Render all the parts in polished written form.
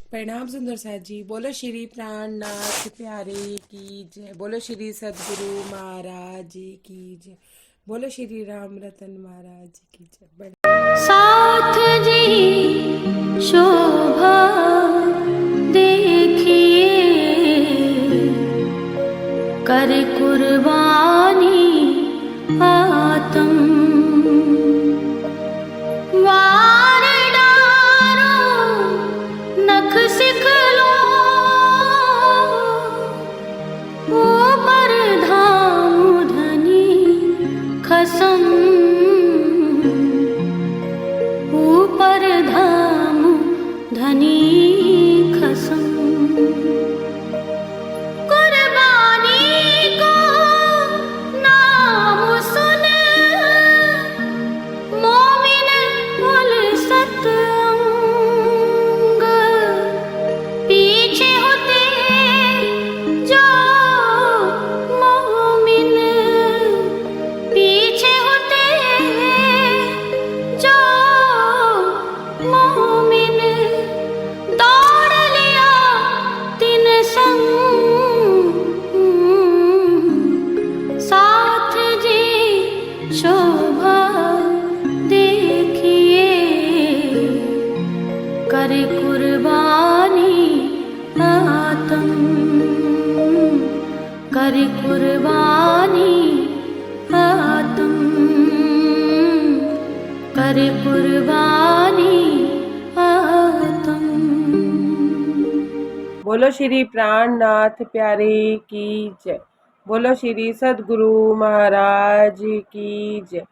प्रणाम सुंदर साथ जी। बोलो श्री प्राणनाथ प्यारे की जय। बोलो श्री सदगुरु महाराज की जय। बोलो श्री राम रतन महाराज की जय। साथ जी शोभा देखिए, कर कुर्बानी आत्म वार डारो नख सिखलो, ऊपर धाम धनी खसम, ऊपर धाम धनी खसम। कुर्बानी को नाम सुन मोमिन उलसत अंग, पीछे होते जो मोमिन, पीछे होते जो मोमिन, दौड़ लिया तिन संग, साथ जी शोभा देखिए, कर कुर्बानी आत्म, कर कुर्बानी आत्म, कर कुर्बानी आत्म। बोलो श्री प्राणनाथ प्यारे की जय। बोलो श्री सदगुरु महाराज की जय।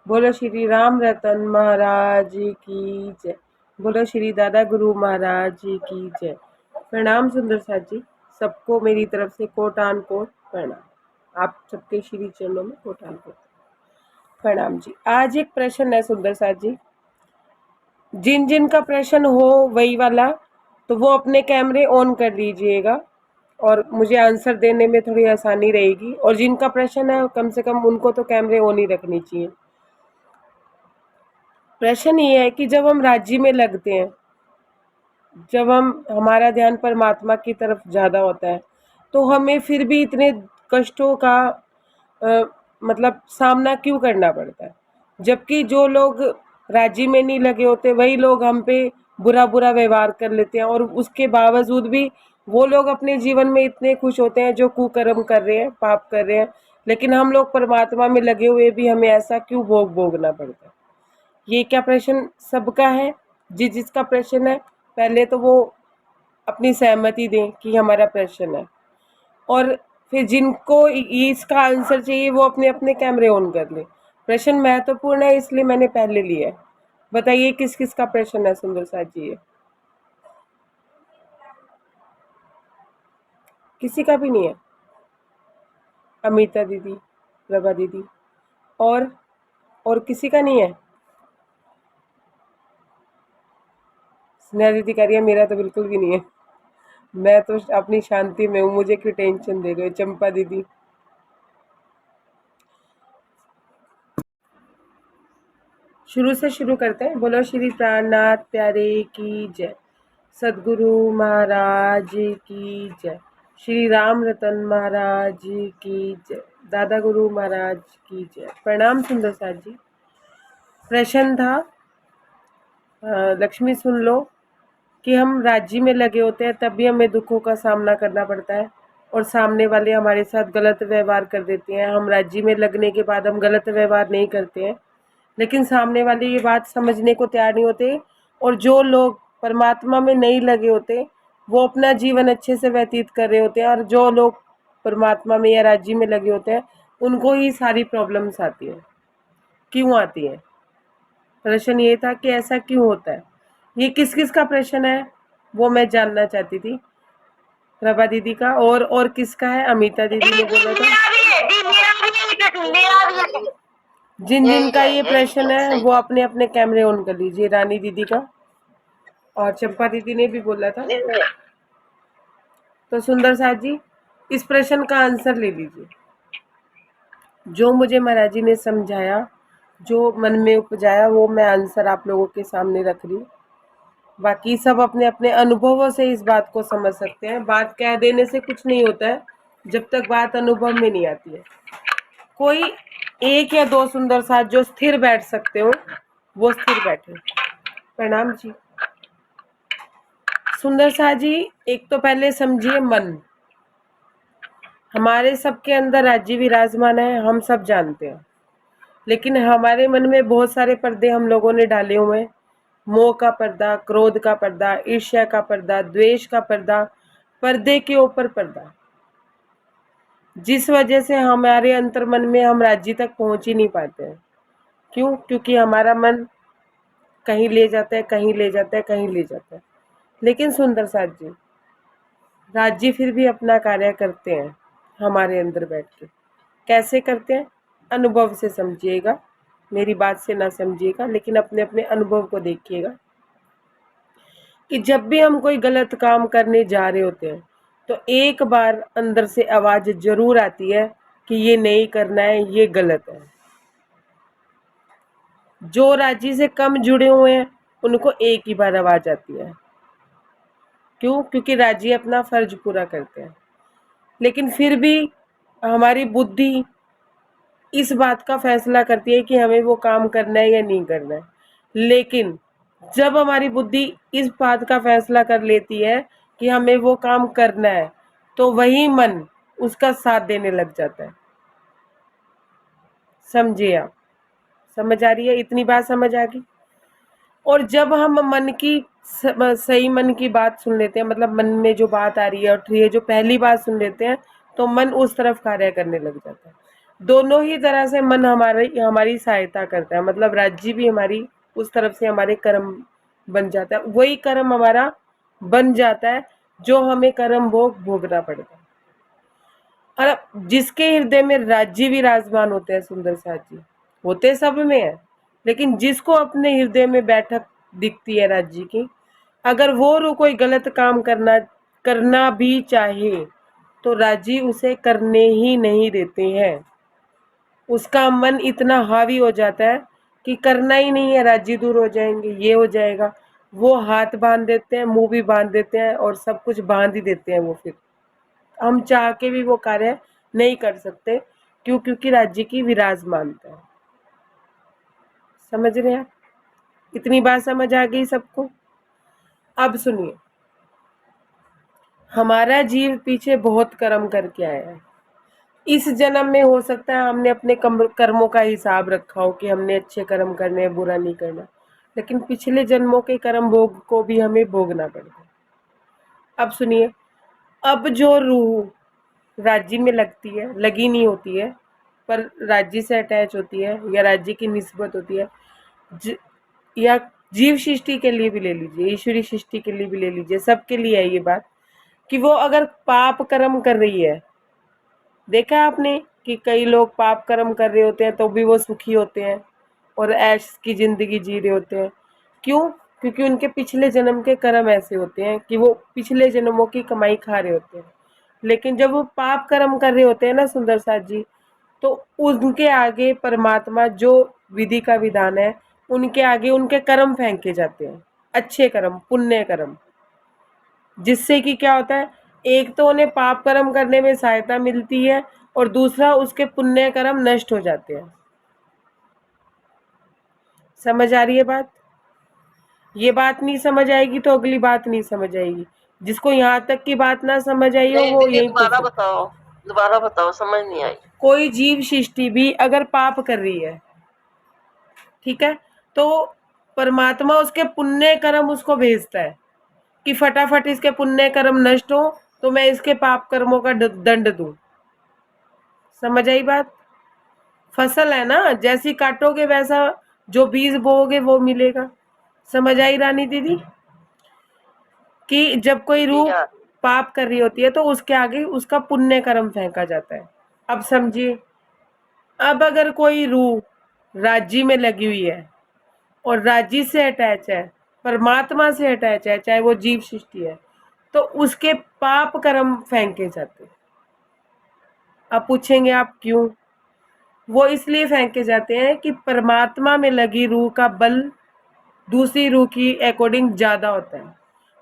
बोलो श्री राम रतन महाराज की जय। बोलो श्री दादा गुरु महाराज की जय। प्रणाम सुंदर साथ जी। सबको मेरी तरफ से कोटान कोट प्रणाम। आप सबके श्री चरणों में कोटान कोट प्रणाम जी। आज एक प्रश्न है सुंदर साथ जी, जिन जिन का प्रश्न हो वही वाला, तो वो अपने कैमरे ऑन कर लीजिएगा और मुझे आंसर देने में थोड़ी आसानी रहेगी। और जिनका प्रश्न है कम से कम उनको तो कैमरे ऑन ही रखनी चाहिए। प्रश्न ये है कि जब हम राज्य में लगते हैं, जब हमारा ध्यान परमात्मा की तरफ ज़्यादा होता है, तो हमें फिर भी इतने कष्टों का मतलब सामना क्यों करना पड़ता है? जबकि जो लोग राज्य में नहीं लगे होते वही लोग हम पे बुरा बुरा व्यवहार कर लेते हैं, और उसके बावजूद भी वो लोग अपने जीवन में इतने खुश होते हैं जो कुकर्म कर रहे हैं, पाप कर रहे हैं। लेकिन हम लोग परमात्मा में लगे हुए भी हमें ऐसा क्यों भोगना पड़ता है? ये क्या प्रश्न सबका है? जिसका प्रश्न है पहले तो वो अपनी सहमति दें कि हमारा प्रश्न है, और फिर जिनको इसका आंसर चाहिए वो अपने अपने कैमरे ऑन कर ले। प्रश्न महत्वपूर्ण है इसलिए मैंने पहले लिया है। बताइए किस किस का प्रश्न है सुंदर साथ जी? किसी का भी नहीं है? अमिता दीदी, प्रभा दीदी, और किसी का नहीं है? स्नेहा दीदी कह रही है मेरा तो बिल्कुल भी नहीं है, मैं तो अपनी शांति में हूँ, मुझे क्यों टेंशन दे रहे हो? चंपा दीदी, शुरू से शुरू करते हैं। बोलो श्री प्राणनाथ प्यारे की जय। सदगुरु महाराज की जय। श्री राम रतन महाराज की जय। दादा गुरु महाराज की जय। प्रणाम सुंदर साथ जी। प्रश्न था, लक्ष्मी सुन लो, कि हम राज्य में लगे होते हैं तब भी हमें दुखों का सामना करना पड़ता है, और सामने वाले हमारे साथ गलत व्यवहार कर देते हैं। हम राज्य में लगने के बाद हम गलत व्यवहार नहीं करते हैं, लेकिन सामने वाले ये बात समझने को तैयार नहीं होते। और जो लोग परमात्मा में नहीं लगे होते वो अपना जीवन अच्छे से व्यतीत कर रहे होते हैं, और जो लोग परमात्मा में या राज्य में लगे होते हैं उनको ही सारी प्रॉब्लम्स आती हैं। क्यों आती हैं? प्रश्न ये था कि ऐसा क्यों होता है। ये किस किस का प्रश्न है वो मैं जानना चाहती थी। प्रभा दीदी का, और किसका है? अमिता दीदी ने बोला था। जिन जिन का ये प्रश्न है वो अपने अपने कैमरे ऑन कर लीजिए। रानी दीदी का, और चंपा दीदी ने भी बोला था। तो सुंदर साथ जी, इस प्रश्न का आंसर ले लीजिए। जो मुझे महाराज जी ने समझाया, जो मन में उपजाया, वो मैं आंसर आप लोगों के सामने रख रही हूँ। बाकी सब अपने अपने अनुभवों से इस बात को समझ सकते हैं। बात कह देने से कुछ नहीं होता है जब तक बात अनुभव में नहीं आती है। कोई एक या दो सुंदर साथ जो स्थिर बैठ सकते हो वो स्थिर बैठे। प्रणाम जी। सुंदर साथ जी, एक तो पहले समझिए मन। हमारे सबके अंदर राज्य विराजमान है, हम सब जानते हैं। लेकिन हमारे मन में बहुत सारे पर्दे हम लोगों ने डाले हुए हैं। मोह का पर्दा, क्रोध का पर्दा, ईर्ष्या का पर्दा, द्वेष का पर्दा, पर्दे के ऊपर पर्दा, जिस वजह से हमारे अंतर्मन में हम राज्य तक पहुंच ही नहीं पाते हैं। क्यों? क्योंकि हमारा मन कहीं ले जाता है, कहीं ले जाता है, कहीं ले जाता है। लेकिन सुंदर साथ जी, राज्य फिर भी अपना कार्य करते हैं हमारे अंदर बैठ के। कैसे करते हैं? अनुभव से समझिएगा, मेरी बात से ना समझिएगा, लेकिन अपने अपने अनुभव को देखिएगा कि जब भी हम कोई गलत काम करने जा रहे होते हैं तो एक बार अंदर से आवाज जरूर आती है कि ये नहीं करना है, ये गलत है। जो राज्य से कम जुड़े हुए हैं उनको एक ही बार आवाज आती है। क्यों? क्योंकि राज्य अपना फर्ज पूरा करते हैं। लेकिन फिर भी हमारी बुद्धि इस बात का फैसला करती है कि हमें वो काम करना है या नहीं करना है। लेकिन जब हमारी बुद्धि इस बात का फैसला कर लेती है कि हमें वो काम करना है तो वही मन उसका साथ देने लग जाता है। समझिए आप? समझ आ रही है? इतनी बात समझ आ गई? और जब हम मन की सही मन की बात सुन लेते हैं, मतलब मन में जो बात आ रही है और ये जो पहली बात सुन लेते हैं तो मन उस तरफ कार्य करने लग जाता है। दोनों ही तरह से मन हमारी सहायता करता है। मतलब राज्य भी हमारी उस तरफ से हमारे कर्म बन जाता है, वही कर्म हमारा बन जाता है जो हमें कर्म भोग भोगना पड़ता है। और जिसके हृदय में राज्य विराजमान होते हैं सुंदर साथ जी, होते सब में है, लेकिन जिसको अपने हृदय में बैठक दिखती है राज्य की, अगर वो रू कोई गलत काम करना भी चाहे तो राज्य उसे करने ही नहीं देते हैं। उसका मन इतना हावी हो जाता है कि करना ही नहीं है, राज्य दूर हो जाएंगे, ये हो जाएगा। वो हाथ बांध देते हैं, मुंह भी बांध देते हैं और सब कुछ बांध ही देते हैं। वो फिर हम चाह के भी वो कार्य नहीं कर सकते। क्यों? क्योंकि राज्य की विराजमानता है। समझ रहे हैं आप? इतनी बात समझ आ गई सबको? अब सुनिए, हमारा जीव पीछे बहुत कर्म करके आया है। इस जन्म में हो सकता है हमने अपने कर्मों का हिसाब रखा हो कि हमने अच्छे कर्म करने हैं, बुरा नहीं करना, लेकिन पिछले जन्मों के कर्म भोग को भी हमें भोगना पड़ता है। अब सुनिए, अब जो रूह राज्य में लगती है, लगी नहीं होती है, पर राज्य से अटैच होती है या राज्य की निस्बत होती है, या जीव सृष्टि के लिए भी ले लीजिए, ईश्वरी सृष्टि के लिए भी ले लीजिए, सबके लिए है ये बात कि वो अगर पाप कर्म कर रही है। देखा आपने कि कई लोग पाप कर्म कर रहे होते हैं तो भी वो सुखी होते हैं और ऐश की जिंदगी जी रहे होते हैं। क्यों? क्योंकि उनके पिछले जन्म के कर्म ऐसे होते हैं कि वो पिछले जन्मों की कमाई खा रहे होते हैं। लेकिन जब वो पाप कर्म कर रहे होते हैं ना सुंदर साथ जी, तो उनके आगे परमात्मा जो विधि का विधान है, उनके आगे उनके कर्म फेंके जाते हैं, अच्छे कर्म, पुण्य कर्म। जिससे कि क्या होता है, एक तो उन्हें पाप कर्म करने में सहायता मिलती है और दूसरा उसके पुण्य कर्म नष्ट हो जाते हैं। समझ आ रही है बात? ये बात नहीं समझ आएगी तो अगली बात नहीं समझ आएगी। जिसको यहाँ तक की बात ना समझ आई हो नहीं वो दीदी, यहीं पूछ सकता। दोबारा बताओ, समझ नहीं आई। कोई जीव सृष्टि भी अगर पाप कर रही है, ठीक है, तो परमात्मा उसके पुण्य कर्म उसको भेजता है कि फटाफट इसके पुण्य कर्म नष्ट हो तो मैं इसके पाप कर्मों का दंड दूं। समझ आई बात? फसल है ना, जैसी काटोगे वैसा जो बीज बोओगे वो मिलेगा। समझ आई रानी दीदी? कि जब कोई रूह पाप कर रही होती है तो उसके आगे उसका पुण्य कर्म फेंका जाता है। अब समझिए, अब अगर कोई रूह राज्य में लगी हुई है और राज्य से अटैच है, परमात्मा से अटैच है, चाहे वो जीव सृष्टि है, तो उसके पाप कर्म फेंके जाते हैं। अब पूछेंगे आप क्यों? वो इसलिए फेंके जाते हैं कि परमात्मा में लगी रूह का बल दूसरी रूह की अकॉर्डिंग ज़्यादा होता है,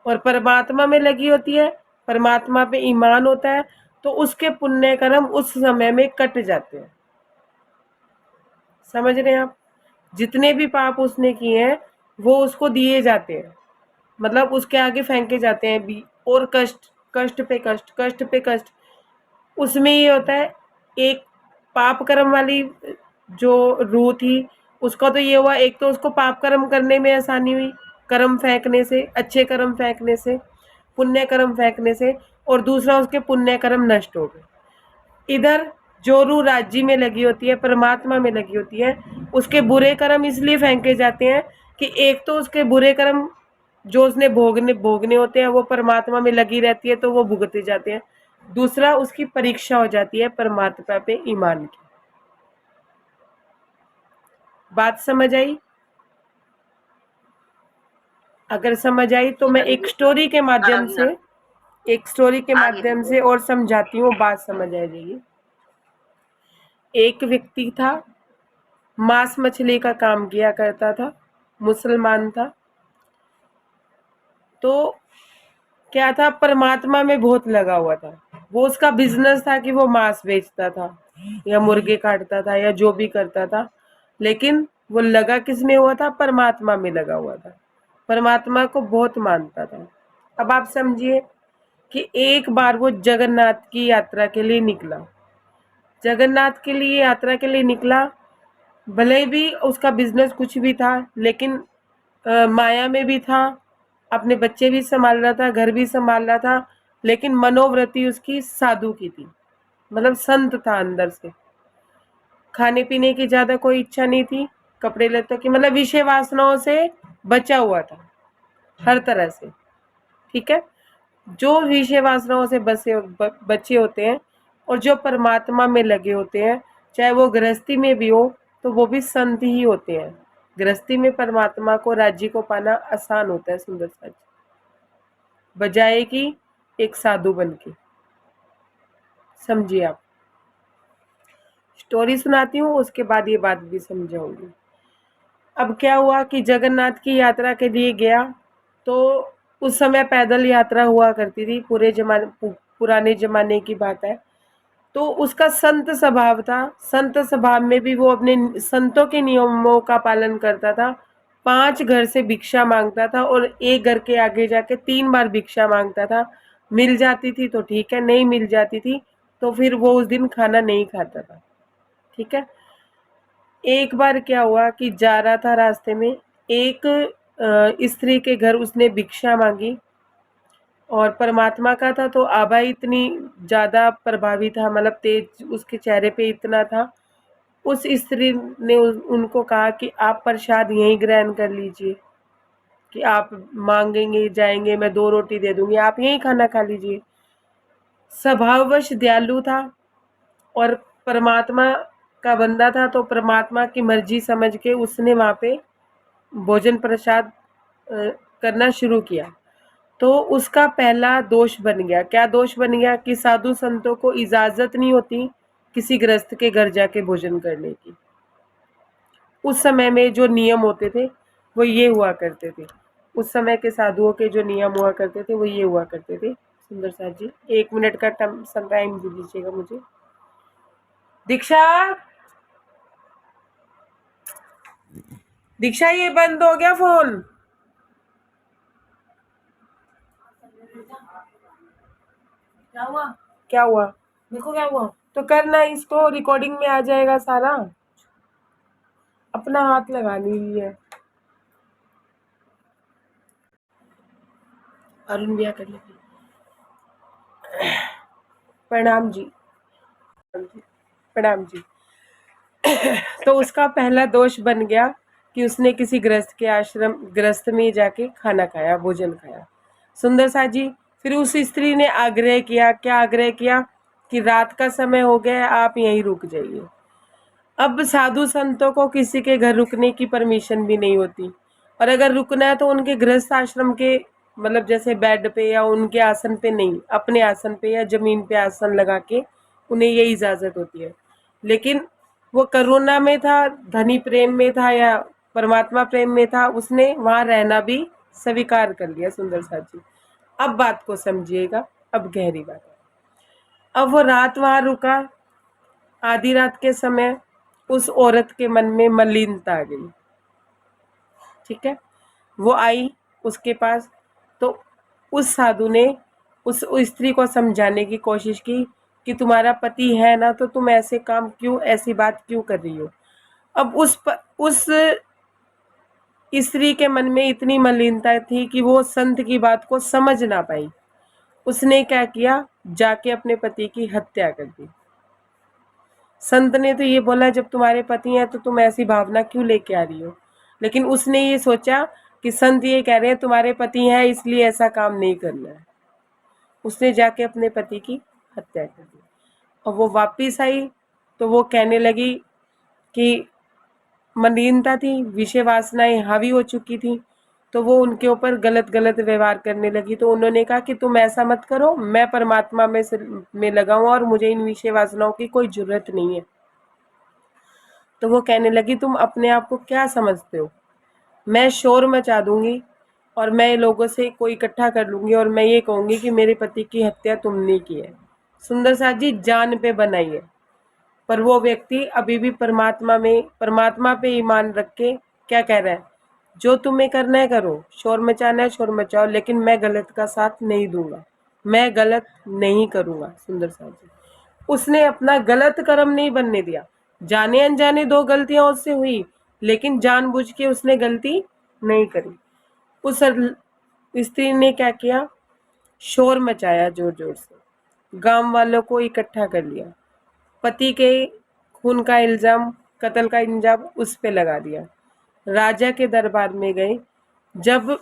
और परमात्मा में लगी होती है, परमात्मा पे ईमान होता है, तो उसके पुण्य कर्म उस समय में कट जाते हैं। समझ रहे हैं आप? जितने भी पाप उसने किए हैं वो उसको दिए जाते हैं, मतलब उसके आगे फेंके जाते हैं भी, और कष्ट, कष्ट पे कष्ट, कष्ट पे कष्ट। उसमें ये होता है, एक पाप कर्म वाली जो रूह थी, उसका तो ये हुआ, एक तो उसको पाप कर्म करने में आसानी हुई, कर्म फेंकने से, अच्छे कर्म फेंकने से, पुण्य कर्म फेंकने से, और दूसरा उसके पुण्य कर्म नष्ट हो गए। इधर जो रूह राज्य में लगी होती है, परमात्मा में लगी होती है, उसके बुरे कर्म इसलिए फेंके जाते हैं कि एक तो उसके बुरे कर्म जो उसने भोगने होते हैं वो परमात्मा में लगी रहती है, तो वो भुगते जाते हैं। दूसरा, उसकी परीक्षा हो जाती है परमात्मा पे ईमान की। बात समझ आई? अगर समझ आई तो मैं एक स्टोरी के माध्यम से और समझाती हूँ, बात समझ आ जाएगी। एक व्यक्ति था, मांस मछली का काम किया करता था, मुसलमान था। तो क्या था, परमात्मा में बहुत लगा हुआ था। वो उसका बिजनेस था कि वो मांस बेचता था या मुर्गे काटता था या जो भी करता था, लेकिन वो लगा किस में हुआ था? परमात्मा में लगा हुआ था, परमात्मा को बहुत मानता था। अब आप समझिए कि एक बार वो जगन्नाथ की यात्रा के लिए निकला। जगन्नाथ के लिए यात्रा के लिए निकला, भले भी उसका बिजनेस कुछ भी था, लेकिन माया में भी था, अपने बच्चे भी संभाल रहा था, घर भी संभाल रहा था, लेकिन मनोवृत्ति उसकी साधु की थी, मतलब संत था अंदर से। खाने पीने की ज्यादा कोई इच्छा नहीं थी, कपड़े लत्तों की, मतलब विषय वासनाओं से बचा हुआ था हर तरह से। ठीक है? जो विषय वासनाओं से बचे होते हैं और जो परमात्मा में लगे होते हैं, चाहे वो गृहस्थी में भी हो, तो वो भी संत ही होते हैं। गृहस्थी में परमात्मा को, राज्य को पाना आसान होता है, सुंदर सा, बजाय कि एक साधु बन के। समझिए आप? स्टोरी सुनाती हूँ, उसके बाद ये बात भी समझाऊंगी। अब क्या हुआ कि जगन्नाथ की यात्रा के लिए गया, तो उस समय पैदल यात्रा हुआ करती थी, पुराने जमाने की बात है। तो उसका संत स्वभाव था, संत स्वभाव में भी वो अपने संतों के नियमों का पालन करता था। 5 घर से भिक्षा मांगता था और एक घर के आगे जाके 3 बार भिक्षा मांगता था। मिल जाती थी तो ठीक है, नहीं मिल जाती थी तो फिर वो उस दिन खाना नहीं खाता था। ठीक है? एक बार क्या हुआ कि जा रहा था, रास्ते में एक स्त्री के घर उसने भिक्षा मांगी, और परमात्मा का था तो आभा इतनी ज्यादा प्रभावी था, मतलब तेज उसके चेहरे पे इतना था। उस स्त्री ने उनको कहा कि आप प्रसाद यहीं ग्रहण कर लीजिए, कि आप मांगेंगे जाएंगे, मैं 2 रोटी दे दूंगी, आप यहीं खाना खा लीजिए। स्वभाववश दयालु था और परमात्मा का बंदा था, तो परमात्मा की मर्जी समझ के उसने वहां पे भोजन प्रसाद करना शुरू किया। तो उसका पहला दोष बन गया। क्या दोष बन गया? कि साधु संतों को इजाजत नहीं होती किसी गृहस्थ के घर जाके भोजन करने की। उस समय में जो नियम होते थे वो ये हुआ करते थे, उस समय के साधुओं के जो नियम हुआ करते थे वो ये हुआ करते थे। सुंदर साथ जी 1 मिनट का टाइम दे दीजिएगा मुझे। दीक्षा, दीक्षा, ये बंद हो गया फोन। क्या हुआ? क्या हुआ? मेरे को क्या हुआ? तो करना, इसको रिकॉर्डिंग में आ जाएगा सारा। अपना हाथ लगानी ही है। अरुण भैया कर लीजिए। प्रणाम जी, प्रणाम जी। तो उसका पहला दोष बन गया कि उसने किसी गृहस्थ में जाके खाना खाया, भोजन खाया। सुंदर सा जी, फिर उस स्त्री ने आग्रह किया। क्या आग्रह किया? कि रात का समय हो गया, आप यहीं रुक जाइए। अब साधु संतों को किसी के घर रुकने की परमिशन भी नहीं होती, और अगर रुकना है तो उनके गृहस्थ आश्रम के, मतलब जैसे बेड पे या उनके आसन पे नहीं, अपने आसन पे या जमीन पे आसन लगा के उन्हें ये इजाजत होती है। लेकिन वो करुणा में था, धनी प्रेम में था, या परमात्मा प्रेम में था, उसने वहां रहना भी स्वीकार कर लिया। सुंदर साथ जी, अब बात को समझिएगा, अब गहरी बात है। अब वो रात वहां रुका, आधी रात के समय उस औरत के मन में मलिनता आ गई। ठीक है, वो आई उसके पास, तो उस साधु ने उस स्त्री को समझाने की कोशिश की कि तुम्हारा पति है ना, तो तुम ऐसे काम क्यों, ऐसी बात क्यों कर रही हो। अब उस स्त्री के मन में इतनी मलिनता थी कि वो संत की बात को समझ ना पाई। उसने क्या किया, जाके अपने पति की हत्या कर दी। संत ने तो ये बोला जब तुम्हारे पति हैं तो तुम ऐसी भावना क्यों लेके आ रही हो, लेकिन उसने ये सोचा कि संत ये कह रहे हैं तुम्हारे पति हैं इसलिए ऐसा काम नहीं करना है। उसने जाके अपने पति की हत्या कर दी। और वो वापिस आई तो वो कहने लगी कि मलिनता थी, विषय वासनाएं हावी हो चुकी थी, तो वो उनके ऊपर गलत गलत व्यवहार करने लगी। तो उन्होंने कहा कि तुम ऐसा मत करो, मैं परमात्मा में लगा हूं और मुझे इन विषय वासनाओं की कोई जरूरत नहीं है। तो वो कहने लगी तुम अपने आप को क्या समझते हो, मैं शोर मचा दूंगी और मैं लोगों से कोई इकट्ठा कर लूंगी और मैं ये कहूंगी कि मेरे पति की हत्या तुमने की है। सुंदर साथ जी जान पे बनाई है, पर वो व्यक्ति अभी भी परमात्मा पे ईमान रख के क्या कह रहा है, जो तुम्हें करना है करो, शोर मचाना है शोर मचाओ, लेकिन मैं गलत का साथ नहीं दूंगा, मैं गलत नहीं करूंगा। सुंदर साथ जी, उसने अपना गलत कर्म नहीं बनने दिया। जाने अनजाने 2 गलतियां उससे हुई, लेकिन जानबूझ के उसने गलती नहीं करी। उस स्त्री ने क्या किया, शोर मचाया जोर जोर से, गांव वालों को इकट्ठा कर लिया, पति के खून का इल्जाम, कत्ल का इल्जाम उस पे लगा दिया। राजा के दरबार में गए, जब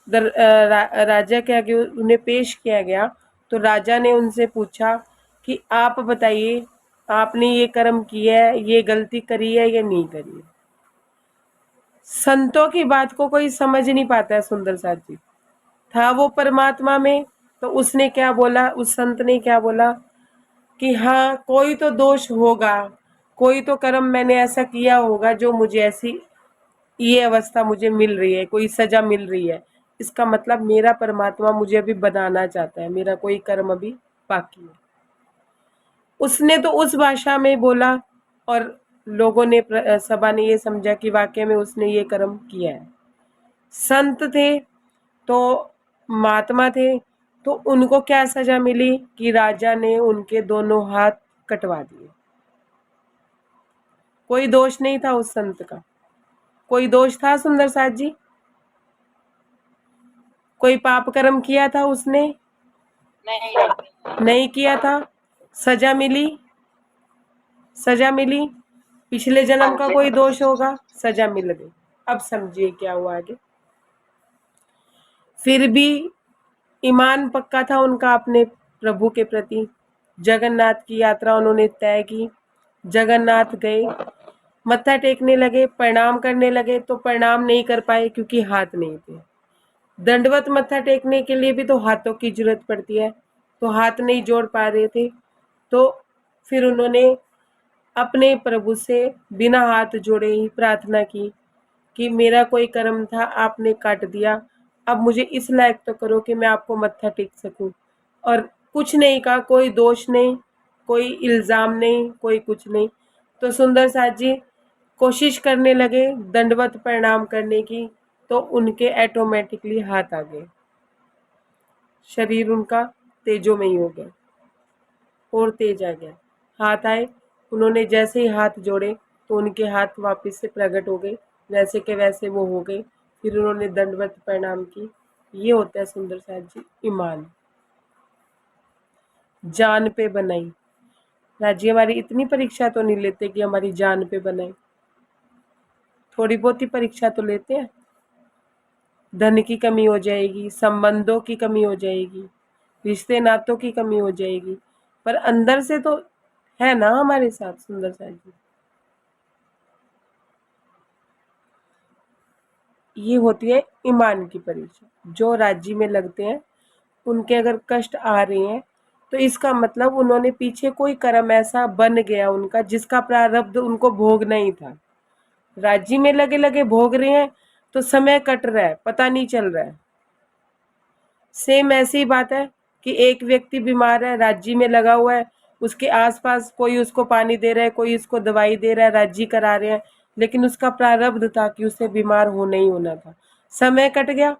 राजा के आगे उन्हें पेश किया गया तो राजा ने उनसे पूछा कि आप बताइए आपने ये कर्म किया है, ये गलती करी है या नहीं करी है। संतों की बात को कोई समझ नहीं पाता है। सुंदर साथ जी था वो परमात्मा में, तो उसने क्या बोला, उस संत ने क्या बोला कि हाँ कोई तो दोष होगा, कोई तो कर्म मैंने ऐसा किया होगा जो मुझे ऐसी ये अवस्था मुझे मिल रही है, कोई सजा मिल रही है। इसका मतलब मेरा परमात्मा मुझे अभी बनाना चाहता है, मेरा कोई कर्म अभी बाकी है। उसने तो उस भाषा में बोला और लोगों ने, सभा ने ये समझा कि वाकई में उसने ये कर्म किया है। संत थे तो महात्मा थे, तो उनको क्या सजा मिली कि राजा ने उनके दोनों हाथ कटवा दिए। कोई दोष नहीं था उस संत का, कोई दोष था सुंदर साथ जी, कोई पाप कर्म किया था उसने, नहीं किया था। सजा मिली, सजा मिली, पिछले जन्म का कोई दोष होगा, सजा मिल गई। अब समझिए क्या हुआ आगे। फिर भी ईमान पक्का था उनका अपने प्रभु के प्रति। जगन्नाथ की यात्रा उन्होंने तय की, जगन्नाथ गए, मत्था टेकने लगे, प्रणाम करने लगे, तो प्रणाम नहीं कर पाए क्योंकि हाथ नहीं थे। दंडवत मत्था टेकने के लिए भी तो हाथों की जरूरत पड़ती है, तो हाथ नहीं जोड़ पा रहे थे। तो फिर उन्होंने अपने प्रभु से बिना हाथ जोड़े ही प्रार्थना की कि मेरा कोई कर्म था आपने काट दिया, अब मुझे इस लायक तो करो कि मैं आपको मत्था टेक सकूं। और कुछ नहीं कहा, कोई दोष नहीं, कोई इल्ज़ाम नहीं, कोई कुछ नहीं। तो सुंदर साथ जी कोशिश करने लगे दंडवत प्रणाम करने की, तो उनके ऑटोमेटिकली हाथ आ गए, शरीर उनका तेजोमयी हो गया और तेज आ गया। हाथ आए, उन्होंने जैसे ही हाथ जोड़े तो उनके हाथ वापस से प्रकट हो गए, वैसे के वैसे वो हो गए। फिर उन्होंने दंडवत प्रणाम की। ये होता है सुंदर साथ जी ईमान, जान पे बनाई। राजी हमारी इतनी परीक्षा तो नहीं लेते कि हमारी जान पे बनाए, थोड़ी बहुत ही परीक्षा तो लेते हैं। धन की कमी हो जाएगी, संबंधों की कमी हो जाएगी, रिश्ते नातों की कमी हो जाएगी, पर अंदर से तो है ना हमारे साथ। सुंदर साथ जी ये होती है ईमान की परीक्षा। जो राज्य में लगते हैं उनके अगर कष्ट आ रहे हैं तो इसका मतलब उन्होंने पीछे कोई कर्म ऐसा बन गया उनका जिसका प्रारब्ध उनको भोगना ही था। राज्य में लगे लगे भोग रहे हैं तो समय कट रहा है, पता नहीं चल रहा है। सेम ऐसी बात है कि एक व्यक्ति बीमार है, राज्य में लगा हुआ है, उसके आसपास कोई उसको पानी दे रहा है, कोई उसको दवाई दे रहा है, राज्य करा रहे हैं, लेकिन उसका प्रारब्ध था कि उसे बीमार होना ही होना था। समय कट गया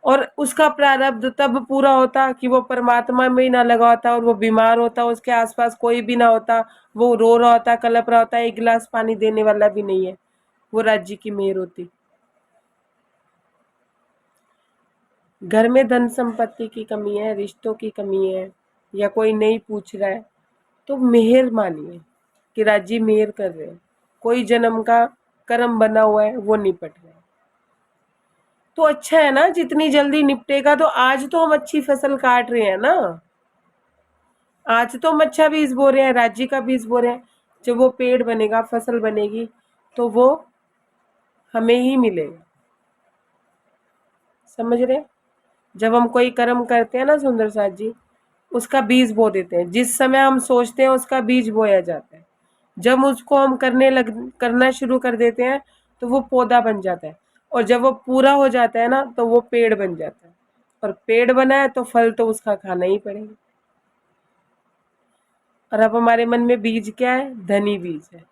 और उसका प्रारब्ध तब पूरा होता कि वो परमात्मा में ही ना लगा होता और वो बीमार होता, उसके आसपास कोई भी ना होता, वो रो रहा होता, कलप रहा होता, एक गिलास पानी देने वाला भी नहीं है, वो राज्य की मेहर होती। घर में धन संपत्ति की कमी है, रिश्तों की कमी है, या कोई नहीं पूछ रहा है, तो मेहर मानिए कि राज्य मेहर कर रहे हैं। कोई जन्म का कर्म बना हुआ है वो निपट रहा है, तो अच्छा है ना, जितनी जल्दी निपटेगा। तो आज तो हम अच्छी फसल काट रहे हैं ना, आज तो हम अच्छा बीज बो रहे हैं, राज्य का बीज बो रहे हैं। जब वो पेड़ बनेगा, फसल बनेगी, तो वो हमें ही मिलेगा। समझ रहे हैं? जब हम कोई कर्म करते हैं ना सुंदर साथ जी, उसका बीज बो देते हैं। जिस समय हम सोचते हैं उसका बीज बोया जाता है, जब उसको हम करना शुरू कर देते हैं तो वो पौधा बन जाता है, और जब वो पूरा हो जाता है ना तो वो पेड़ बन जाता है, और पेड़ बना है तो फल तो उसका खाना ही पड़ेगा। और अब हमारे मन में बीज क्या है? धनी बीज है।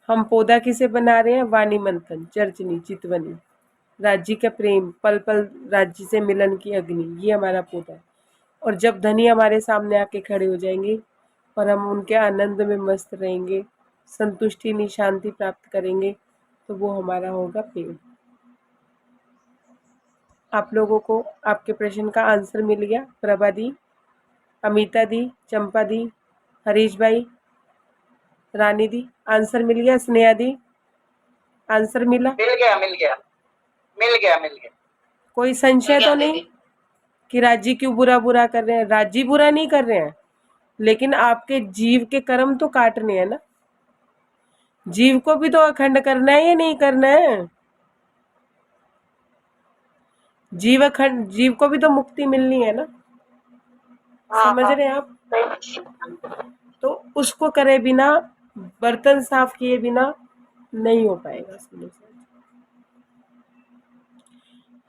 हम पौधा किसे बना रहे हैं? वाणी मंथन, चर्चनी, चितवनी, राज्य का प्रेम, पल पल राज्य से मिलन की अग्नि, ये हमारा पौधा है। और जब धनी हमारे सामने आके खड़े हो जाएंगे और हम उनके आनंद में मस्त रहेंगे, संतुष्टि नहीं शांति प्राप्त करेंगे, तो वो हमारा होगा पेड़। आप लोगों को आपके प्रश्न का आंसर मिल गया? प्रभा दी, अमिता दी, चंपा दी, हरीश भाई, रानी दी, आंसर मिल गया? स्नेहा दी, आंसर मिला? मिल गया मिल गया मिल गया मिल गया। कोई संशय तो नहीं कि राज्य क्यों बुरा बुरा कर रहे हैं? राज्य बुरा नहीं कर रहे हैं, लेकिन आपके जीव के कर्म तो काटने हैं ना। जीव को भी तो अखंड करना है या नहीं करना है? जीव अखंड, जीव को भी तो मुक्ति मिलनी है ना। समझ रहे हैं आप? तो उसको करे बिना, बर्तन साफ किए बिना नहीं हो पाएगा।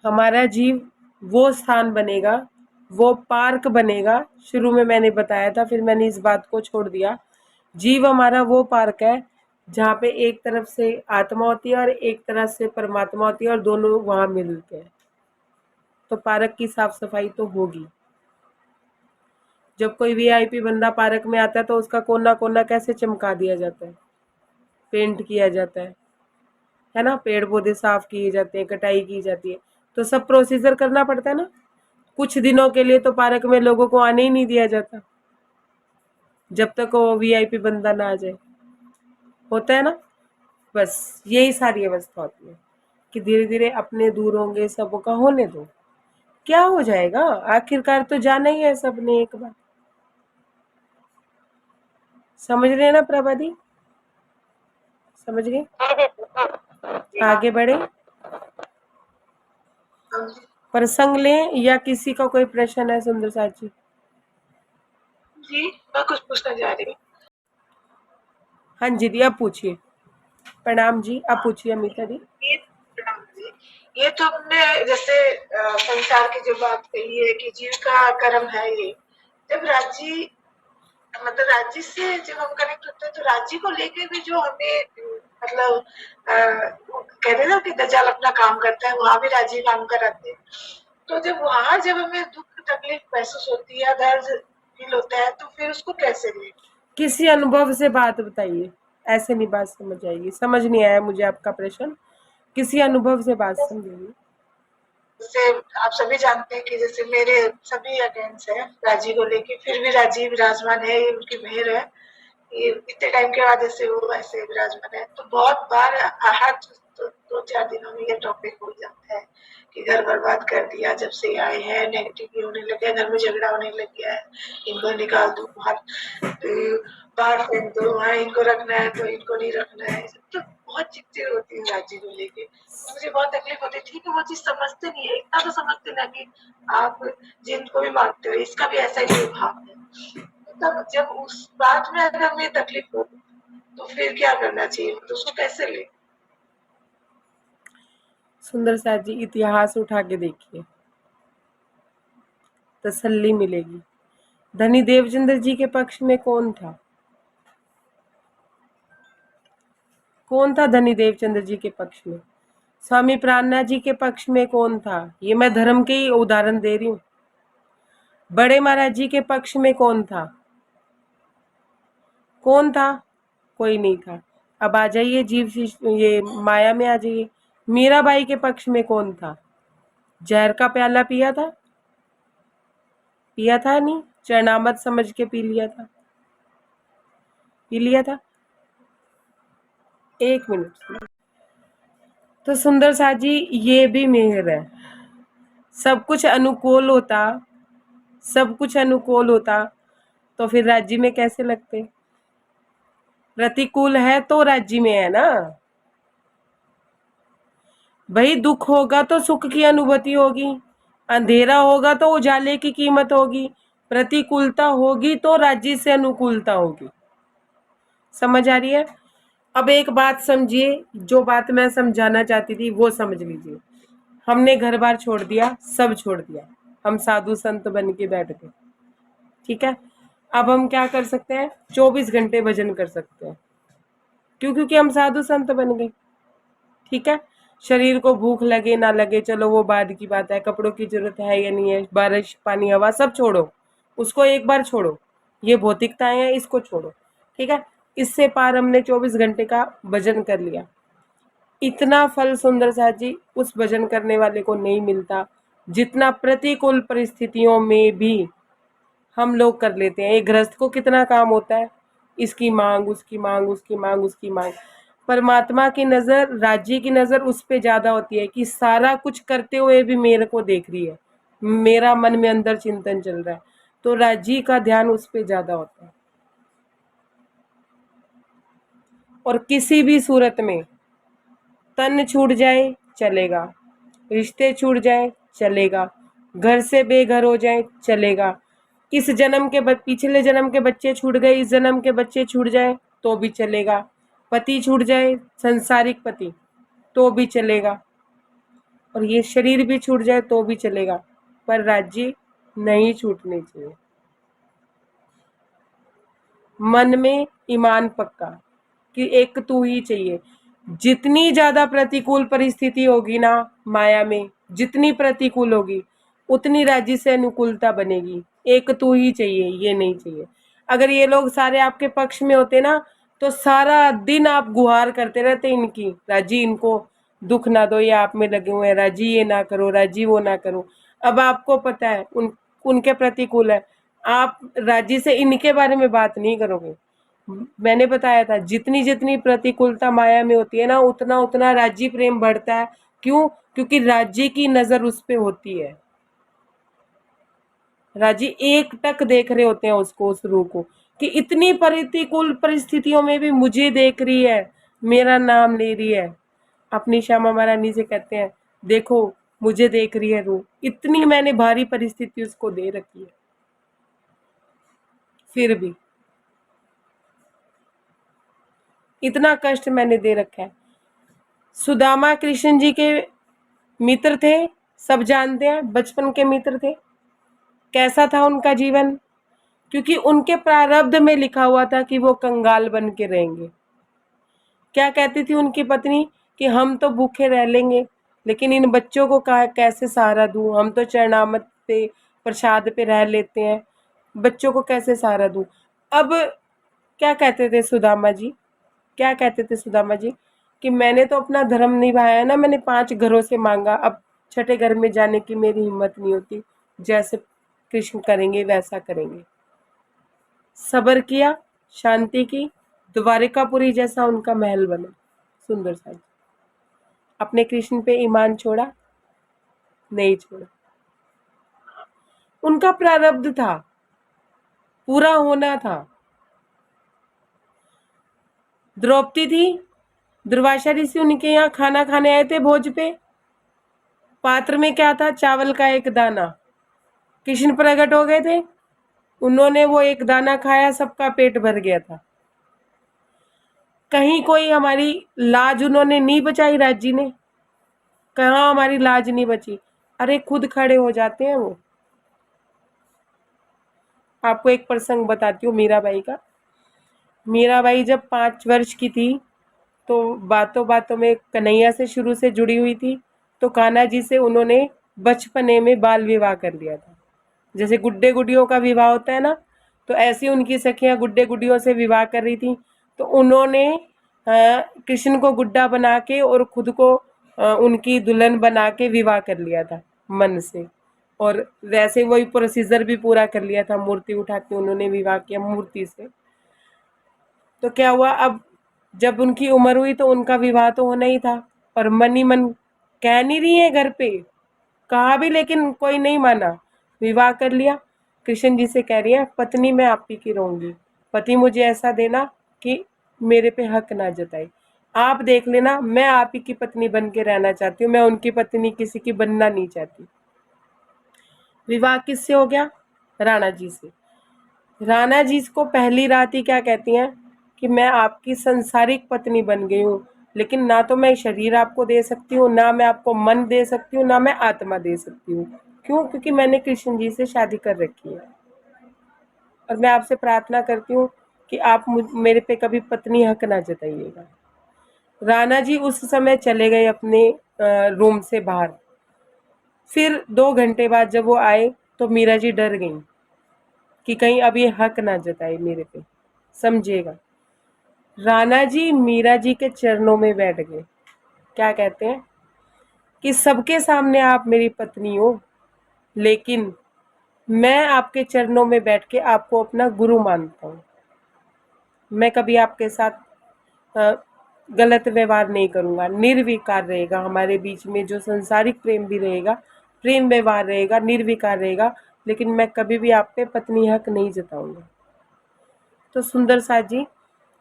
हमारा जीव वो स्थान बनेगा, वो पार्क बनेगा। शुरू में मैंने बताया था, फिर मैंने इस बात को छोड़ दिया। जीव हमारा वो पार्क है जहाँ पे एक तरफ से आत्मा होती है और एक तरफ से परमात्मा होती है, और दोनों वहां मिलते हैं। तो पार्क की साफ सफाई तो होगी। जब कोई वीआईपी बंदा पार्क में आता है तो उसका कोना कोना कैसे चमका दिया जाता है? पेंट किया जाता है ना, पेड़ पौधे साफ किए जाते हैं, कटाई की जाती है, तो सब प्रोसीजर करना पड़ता है ना। कुछ दिनों के लिए तो पार्क में लोगों को आने ही नहीं दिया जाता जब तक वो वीआईपी बंदा ना आ जाए, होता है ना। बस यही सारी अवस्था होती है कि धीरे धीरे अपने दूर होंगे, सबका होने दो, क्या हो जाएगा, आखिरकार तो जाना ही है सबने एक बार। समझ रहे हैं ना प्रभा दी? समझ गए? आगे बढ़े, प्रसंग लें या किसी का कोई प्रश्न है? सुंदर साथ जी जी मैं कुछ पूछना चाह रही हूँ। हाँ जी दी, अब पूछिए। प्रणाम जी, अब पूछिए अमिता दी। ये तो हमने जैसे संसार की जो बात कही है कि जीव का कर्म है ये, जब राज्य मतलब राज्य से जब हम कनेक्ट होते हैं तो राज्य को लेके भी जो हमें मतलब कहते हैं ना कि दज्जाल अपना काम करता है, वहां भी राज्य काम कराते हैं। तो जब वहां जब हमें दुख तकलीफ महसूस होती है, दर्द फील होता है, तो फिर उसको कैसे लें? किसी अनुभव से बात बताइए, ऐसे नहीं बात समझ आएगी। समझ नहीं आया मुझे आपका प्रश्न, किसी अनुभव से बात समझिए। जैसे आप सभी जानते हैं कि जैसे मेरे सभी अटेंड्स हैं राजी को लेके, फिर भी राजी विराजमान है, ये उनकी मेहर है। ये इतने टाइम के बाद जैसे वो ऐसे विराजमान है, तो बहुत बार हर 2-4 दिनों में ये टॉपिक हो जाता है कि घर बर्बाद कर दिया, जब से आए हैं नेगेटिव होने लगे, घर में झगड़ा होने लग गया है, इनको निकाल दो बाहर, बाहर फेंक दो, हाँ इनको रखना है तो इनको नहीं रखना है। तो बहुत चिड़चिड़ होती है राज्य को लेके, मुझे बहुत तकलीफ होती है। ठीक है, वो चीज समझते नहीं है, इतना तो समझते ना कि आप जिनको भी मानते हो इसका भी ऐसा ही भाव है। तब जब उस बात में अगर हमें तकलीफ हो तो फिर क्या करना चाहिए, तो उसको कैसे ले? सुंदर साथ जी इतिहास उठा के देखिए, तसल्ली मिलेगी। धनी देवचंद्र जी के पक्ष में कौन था? कौन था धनी देवचंद्र जी के पक्ष में? स्वामी प्राणनाथ जी के पक्ष में कौन था? ये मैं धर्म के ही उदाहरण दे रही हूँ। बड़े महाराज जी के पक्ष में कौन था? कौन था? कोई नहीं था। अब आ जाइए ये माया में आ जाइए। मीराबाई के पक्ष में कौन था? जहर का प्याला पिया था? पिया था नहीं? चरणामत समझ के पी लिया था? पी लिया था? 1 मिनट। तो सुंदर साथ जी ये भी मेहर है। सब कुछ अनुकूल होता, सब कुछ अनुकूल होता तो फिर राज्य में कैसे लगते? प्रतिकूल है तो राज्य में है ना। भाई दुख होगा तो सुख की अनुभूति होगी, अंधेरा होगा तो उजाले की कीमत होगी, प्रतिकूलता होगी तो राज्य से अनुकूलता होगी। समझ आ रही है? अब एक बात समझिए, जो बात मैं समझाना चाहती थी वो समझ लीजिए। हमने घर बार छोड़ दिया, सब छोड़ दिया, हम साधु संत बन के बैठ गए, ठीक है। अब हम क्या कर सकते हैं? 24 घंटे भजन कर सकते हैं। क्यों? क्योंकि हम साधु संत बन गए, ठीक है। शरीर को भूख लगे ना लगे चलो वो बाद की बात है, कपड़ों की जरूरत है या नहीं है, बारिश पानी हवा सब छोड़ो, उसको एक बार छोड़ो, ये भौतिकताएं हैं इसको छोड़ो, ठीक है। इससे पार हमने 24 घंटे का भजन कर लिया। इतना फल सुंदर साथ जी उस भजन करने वाले को नहीं मिलता जितना प्रतिकूल परिस्थितियों में भी हम लोग कर लेते हैं। एक गृहस्थ को कितना काम होता है, इसकी मांग उसकी मांग उसकी मांग उसकी मांग। परमात्मा की नजर, राज्य की नजर उस पे ज्यादा होती है कि सारा कुछ करते हुए भी मेरे को देख रही है, मेरा मन में अंदर चिंतन चल रहा है, तो राज्य का ध्यान उस पे ज्यादा होता है। और किसी भी सूरत में तन छूट जाए चलेगा, रिश्ते छूट जाए चलेगा, घर से बेघर हो जाए चलेगा, इस जन्म के पिछले जन्म के बच्चे छूट गए, इस जन्म के बच्चे छूट जाए तो भी चलेगा, पति छूट जाए संसारिक पति तो भी चलेगा, और ये शरीर भी छूट जाए तो भी चलेगा, पर राज्य नहीं छूटने चाहिए। मन में ईमान पक्का कि एक तू ही चाहिए। जितनी ज्यादा प्रतिकूल परिस्थिति होगी ना माया में, जितनी प्रतिकूल होगी उतनी राज्य से अनुकूलता बनेगी। एक तू ही चाहिए, ये नहीं चाहिए। अगर ये लोग सारे आपके पक्ष में होते ना तो सारा दिन आप गुहार करते रहते इनकी, राजी इनको दुख ना दो, ये आप में लगे हुए हैं, राजी ये ना करो, राजी वो ना करो। अब आपको पता है उनके प्रतिकूल है, आप राजी से इनके बारे में बात नहीं करोगे। मैंने बताया था जितनी जितनी प्रतिकूलता माया में होती है ना उतना उतना राज्य प्रेम बढ़ता है। क्यों? क्योंकि राज्य की नजर उस पे होती है, राज्य एक टक देख रहे होते हैं उसको, उस रूह को, कि इतनी प्रतिकूल परिस्थितियों में भी मुझे देख रही है, मेरा नाम ले रही है। अपनी श्यामा महारानी से कहते हैं देखो मुझे देख रही है रूह, इतनी मैंने भारी परिस्थिति उसको दे रखी है, फिर भी इतना कष्ट मैंने दे रखा है। सुदामा कृष्ण जी के मित्र थे, सब जानते हैं, बचपन के मित्र थे। कैसा था उनका जीवन? क्योंकि उनके प्रारब्ध में लिखा हुआ था कि वो कंगाल बन के रहेंगे। क्या कहती थी उनकी पत्नी कि हम तो भूखे रह लेंगे लेकिन इन बच्चों को कैसे सहारा दूं, हम तो चरणामत पे प्रसाद पे रह लेते हैं, बच्चों को कैसे सहारा दूं। अब क्या कहते थे सुदामा जी, क्या कहते थे सुदामा जी कि मैंने तो अपना धर्म निभाया ना, मैंने 5 घरों से मांगा, अब छठे घर में जाने की मेरी हिम्मत नहीं होती, जैसे कृष्ण करेंगे वैसा करेंगे। सब्र किया, शांति की, द्वारिकापुरी जैसा उनका महल बना। सुंदर सा अपने कृष्ण पे ईमान छोड़ा नहीं छोड़ा, उनका प्रारब्ध था, पूरा होना था। द्रौपदी थी, दुर्वासा ऋषि उनके यहाँ खाना खाने आए थे भोज पे, पात्र में क्या था? चावल का एक दाना। कृष्ण प्रकट हो गए थे, उन्होंने वो एक दाना खाया, सबका पेट भर गया था। कहीं कोई हमारी लाज उन्होंने नहीं बचाई राज्य ने, कहाँ हमारी लाज नहीं बची। अरे खुद खड़े हो जाते हैं वो। आपको एक प्रसंग बताती हूँ मीराबाई का। मीराबाई जब 5 वर्ष की थी तो बातों बातों में कन्हैया से शुरू से जुड़ी हुई थी, तो कान्हा जी से उन्होंने बचपने में बाल विवाह कर लिया था। जैसे गुड्डे गुडियों का विवाह होता है ना, तो ऐसी उनकी सखियां गुड्डे गुडियों से विवाह कर रही थी, तो उन्होंने कृष्ण को गुड्डा बना के और खुद को उनकी दुल्हन बना के विवाह कर लिया था मन से। और वैसे वही प्रोसीजर भी पूरा कर लिया था, मूर्ति उठा के उन्होंने विवाह किया मूर्ति से। तो क्या हुआ, अब जब उनकी उम्र हुई तो उनका विवाह तो होना ही था, पर मन ही मन कह नहीं रही है घर पे, कहा भी लेकिन कोई नहीं माना, विवाह कर लिया। कृष्ण जी से कह रही है, पत्नी मैं आप ही की रहूंगी, पति मुझे ऐसा देना कि मेरे पे हक ना जताए, आप देख लेना, मैं आप ही की पत्नी बन के रहना चाहती हूँ, मैं उनकी पत्नी किसी की बनना नहीं चाहती। विवाह किससे हो गया? राणा जी से। राणा जी को पहली रात ही क्या कहती हैं कि मैं आपकी संसारिक पत्नी बन गई हूँ, लेकिन ना तो मैं शरीर आपको दे सकती हूँ, ना मैं आपको मन दे सकती हूँ, ना मैं आत्मा दे सकती हूँ। क्यों? क्योंकि मैंने कृष्ण जी से शादी कर रखी है, और मैं आपसे प्रार्थना करती हूँ कि आप मेरे पे कभी पत्नी हक ना जताइएगा। राणा जी उस समय चले गए अपने रूम से बाहर। फिर 2 घंटे बाद जब वो आए तो मीरा जी डर गईं कि कहीं अब ये हक ना जताए मेरे पे, समझिएगा। राणा जी मीरा जी के चरणों में बैठ गए। क्या कहते हैं कि सबके सामने आप मेरी पत्नी हो, लेकिन मैं आपके चरणों में बैठ के आपको अपना गुरु मानता हूँ। मैं कभी आपके साथ गलत व्यवहार नहीं करूँगा, निर्विकार रहेगा हमारे बीच में, जो संसारिक प्रेम भी रहेगा, प्रेम व्यवहार रहेगा, निर्विकार रहेगा, लेकिन मैं कभी भी आप पे पत्नी हक नहीं जताऊंगा। तो सुंदर साथ जी,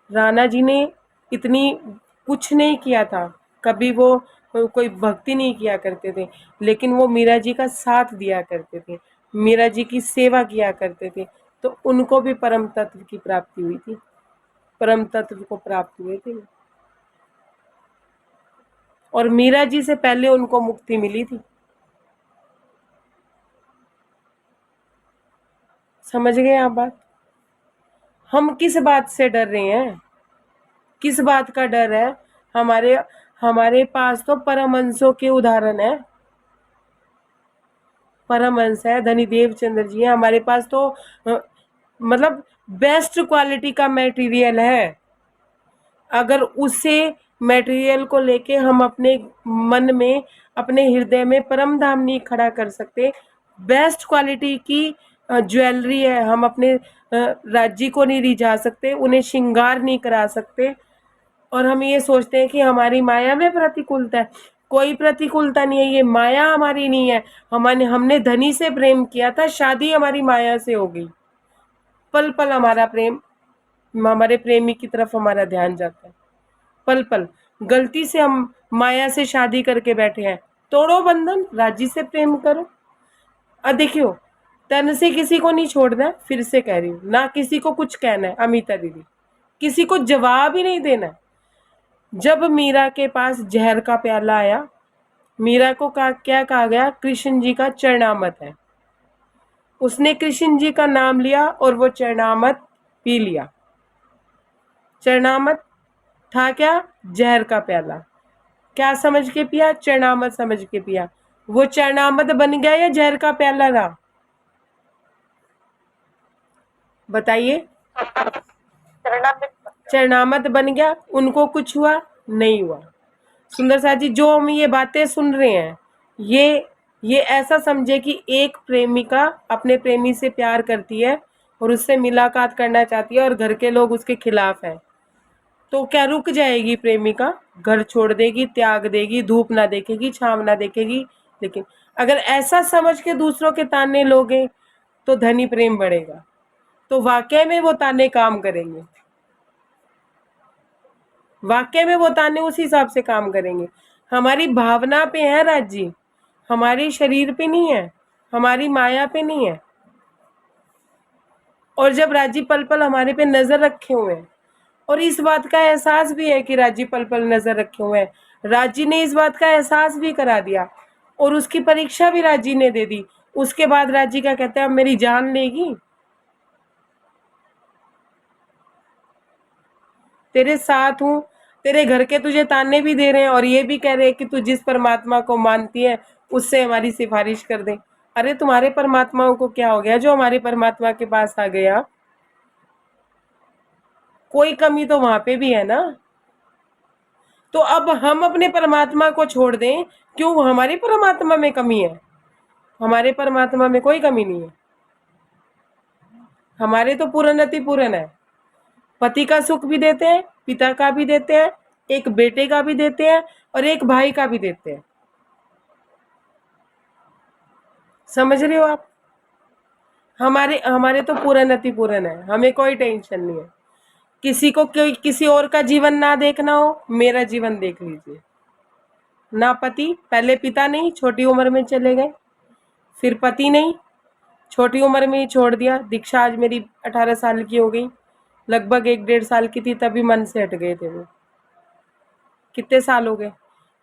राणा जी ने इतनी कुछ नहीं किया था, कभी वो कोई भक्ति नहीं किया करते थे, लेकिन वो मीरा जी का साथ दिया करते थे, मीरा जी की सेवा किया करते थे, तो उनको भी परम तत्व की प्राप्ति हुई थी, परम तत्व को प्राप्त हुए थे, और मीरा जी से पहले उनको मुक्ति मिली थी। समझ गए आप बात? हम किस बात से डर रहे हैं? किस बात का डर है? हमारे हमारे पास तो परमहंसों के उदाहरण है, परमहंस है, धनीदेव चंद्र जी है हमारे पास, तो मतलब बेस्ट क्वालिटी का मटेरियल है। अगर उसे मटेरियल को लेके हम अपने मन में, अपने हृदय में परम धाम नहीं खड़ा कर सकते, बेस्ट क्वालिटी की ज्वेलरी है, हम अपने राज्य को नहीं रिझा सकते, उन्हें श्रृंगार नहीं करा सकते, और हम ये सोचते हैं कि हमारी माया में प्रतिकूलता है। कोई प्रतिकूलता नहीं है, ये माया हमारी नहीं है। हमने धनी से प्रेम किया था, शादी हमारी माया से हो गई। पल पल हमारा प्रेम, हमारे प्रेमी की तरफ हमारा ध्यान जाता है, पल पल। गलती से हम माया से शादी करके बैठे हैं, तोड़ो बंधन, राजी से प्रेम करो। देखियो, तन से किसी को नहीं छोड़ना है, फिर से कह रही हूँ, ना किसी को कुछ कहना है, अमिता दीदी, किसी को जवाब ही नहीं देना है। जब मीरा के पास जहर का प्याला आया, मीरा को क्या कहा गया? कृष्ण जी का चरणामत है। उसने कृष्ण जी का नाम लिया और वो चरणामत पी लिया। चरणामत था क्या? जहर का प्याला। क्या समझ के पिया? चरणामत समझ के पिया। वो चरणामत बन गया या जहर का प्याला रहा? बताइए। चरणामत बन गया। उनको कुछ हुआ? नहीं हुआ। सुंदर साथ जी, जो हम ये बातें सुन रहे हैं, ये ऐसा समझे कि एक प्रेमिका अपने प्रेमी से प्यार करती है और उससे मुलाकात करना चाहती है और घर के लोग उसके खिलाफ हैं, तो क्या रुक जाएगी प्रेमिका? घर छोड़ देगी, त्याग देगी, धूप ना देखेगी, छांव ना देखेगी। लेकिन अगर ऐसा समझ के दूसरों के ताने लोगे तो धनी प्रेम बढ़ेगा, तो वाकई में वो ताने काम करेंगे, वाकई में वो ताने उस हिसाब से काम करेंगे। हमारी भावना पे है राज जी, हमारे शरीर पे नहीं है, हमारी माया पे नहीं है। और जब राजी पल पल हमारे पे नजर रखे हुए हैं, और इस बात का एहसास भी है कि राजी पल पल नजर रखे हुए हैं, राजी ने इस बात का एहसास भी करा दिया और उसकी परीक्षा भी राजी ने दे दी। उसके बाद राजी क्या कहता है, अब मेरी जान लेगी, तेरे साथ हूं, तेरे घर के तुझे ताने भी दे रहे हैं और ये भी कह रहे हैं कि तू जिस परमात्मा को मानती है उससे हमारी सिफारिश कर दे। अरे तुम्हारे परमात्माओं को क्या हो गया जो हमारे परमात्मा के पास आ गया? कोई कमी तो वहां पे भी है ना। तो अब हम अपने परमात्मा को छोड़ दें, क्यों? हमारे परमात्मा में कमी है? हमारे परमात्मा में कोई कमी नहीं है। हमारे तो पूर्ण अति पूर्ण है। पति का सुख भी देते हैं, पिता का भी देते हैं, एक बेटे का भी देते हैं और एक भाई का भी देते हैं। समझ रहे हो आप? हमारे हमारे तो पूर्ण अति पूर्ण है, हमें कोई टेंशन नहीं है। किसी को कोई किसी और का जीवन ना देखना हो, मेरा जीवन देख लीजिए। ना पति, पहले पिता नहीं, छोटी उम्र में चले गए, फिर पति नहीं, छोटी उम्र में ही छोड़ दिया। दीक्षा आज मेरी 18 साल की हो गई, लगभग 1-1.5 साल की थी तभी मन से हट गए थे वो। कितने साल हो गए?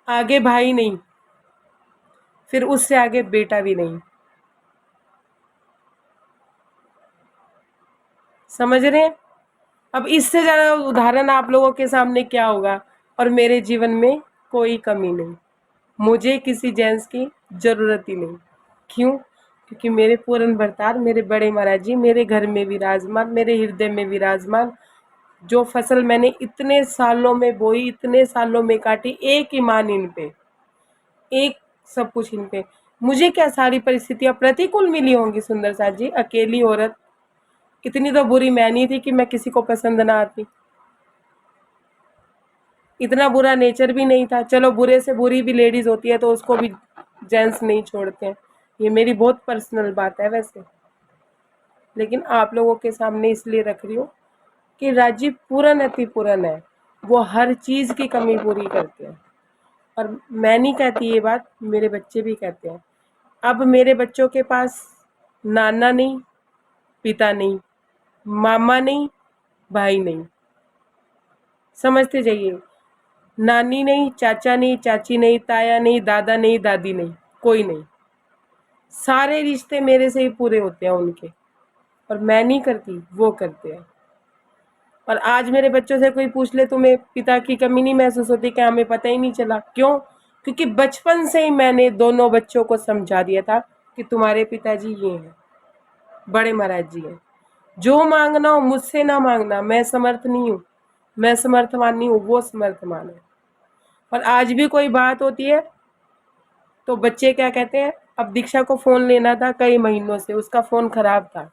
आगे भाई नहीं, फिर उससे आगे बेटा भी नहीं। समझ रहे हैं? अब इससे ज्यादा उदाहरण आप लोगों के सामने क्या होगा? और मेरे जीवन में कोई कमी नहीं, मुझे किसी जेंट्स की जरूरत ही नहीं। क्यों? क्योंकि मेरे पूर्ण भरतार, मेरे बड़े महाराज जी मेरे घर में विराजमान, मेरे हृदय में विराजमान। जो फसल मैंने इतने सालों में बोई, इतने सालों में काटी, एक ईमान इन पे, एक सब कुछ इन पे। मुझे क्या सारी परिस्थितियां प्रतिकूल मिली होंगी सुंदर साथ जी? अकेली औरत, इतनी तो बुरी मैं नहीं थी कि मैं किसी को पसंद ना आती, इतना बुरा नेचर भी नहीं था। चलो बुरे से बुरी भी लेडीज होती है तो उसको भी जेंट्स नहीं छोड़ते हैं, ये मेरी बहुत पर्सनल बात है वैसे, लेकिन आप लोगों के सामने इसलिए रख रही हूँ कि राजीव पूर्ण अति पूर्ण है, वो हर चीज की कमी पूरी करते हैं। और मैं नहीं कहती ये बात, मेरे बच्चे भी कहते हैं। अब मेरे बच्चों के पास नाना नहीं, पिता नहीं, मामा नहीं, भाई नहीं, समझते जाइए। नानी नहीं, चाचा नहीं, चाची नहीं, ताया नहीं, दादा नहीं, दादी नहीं, कोई नहीं। सारे रिश्ते मेरे से ही पूरे होते हैं उनके, और मैं नहीं करती, वो करते हैं। और आज मेरे बच्चों से कोई पूछ ले तुम्हें पिता की कमी नहीं महसूस होती? क्या हमें पता ही नहीं चला? क्यों? क्योंकि बचपन से ही मैंने दोनों बच्चों को समझा दिया था कि तुम्हारे पिताजी ये हैं, बड़े महाराज जी हैं, जो मांगना हो मुझसे ना मांगना, मैं समर्थ नहीं हूँ, मैं समर्थवान नहीं हूँ, वो समर्थवान है। और आज भी कोई बात होती है तो बच्चे क्या कहते हैं, अब दीक्षा को फोन लेना था कई महीनों से, उसका फोन खराब था,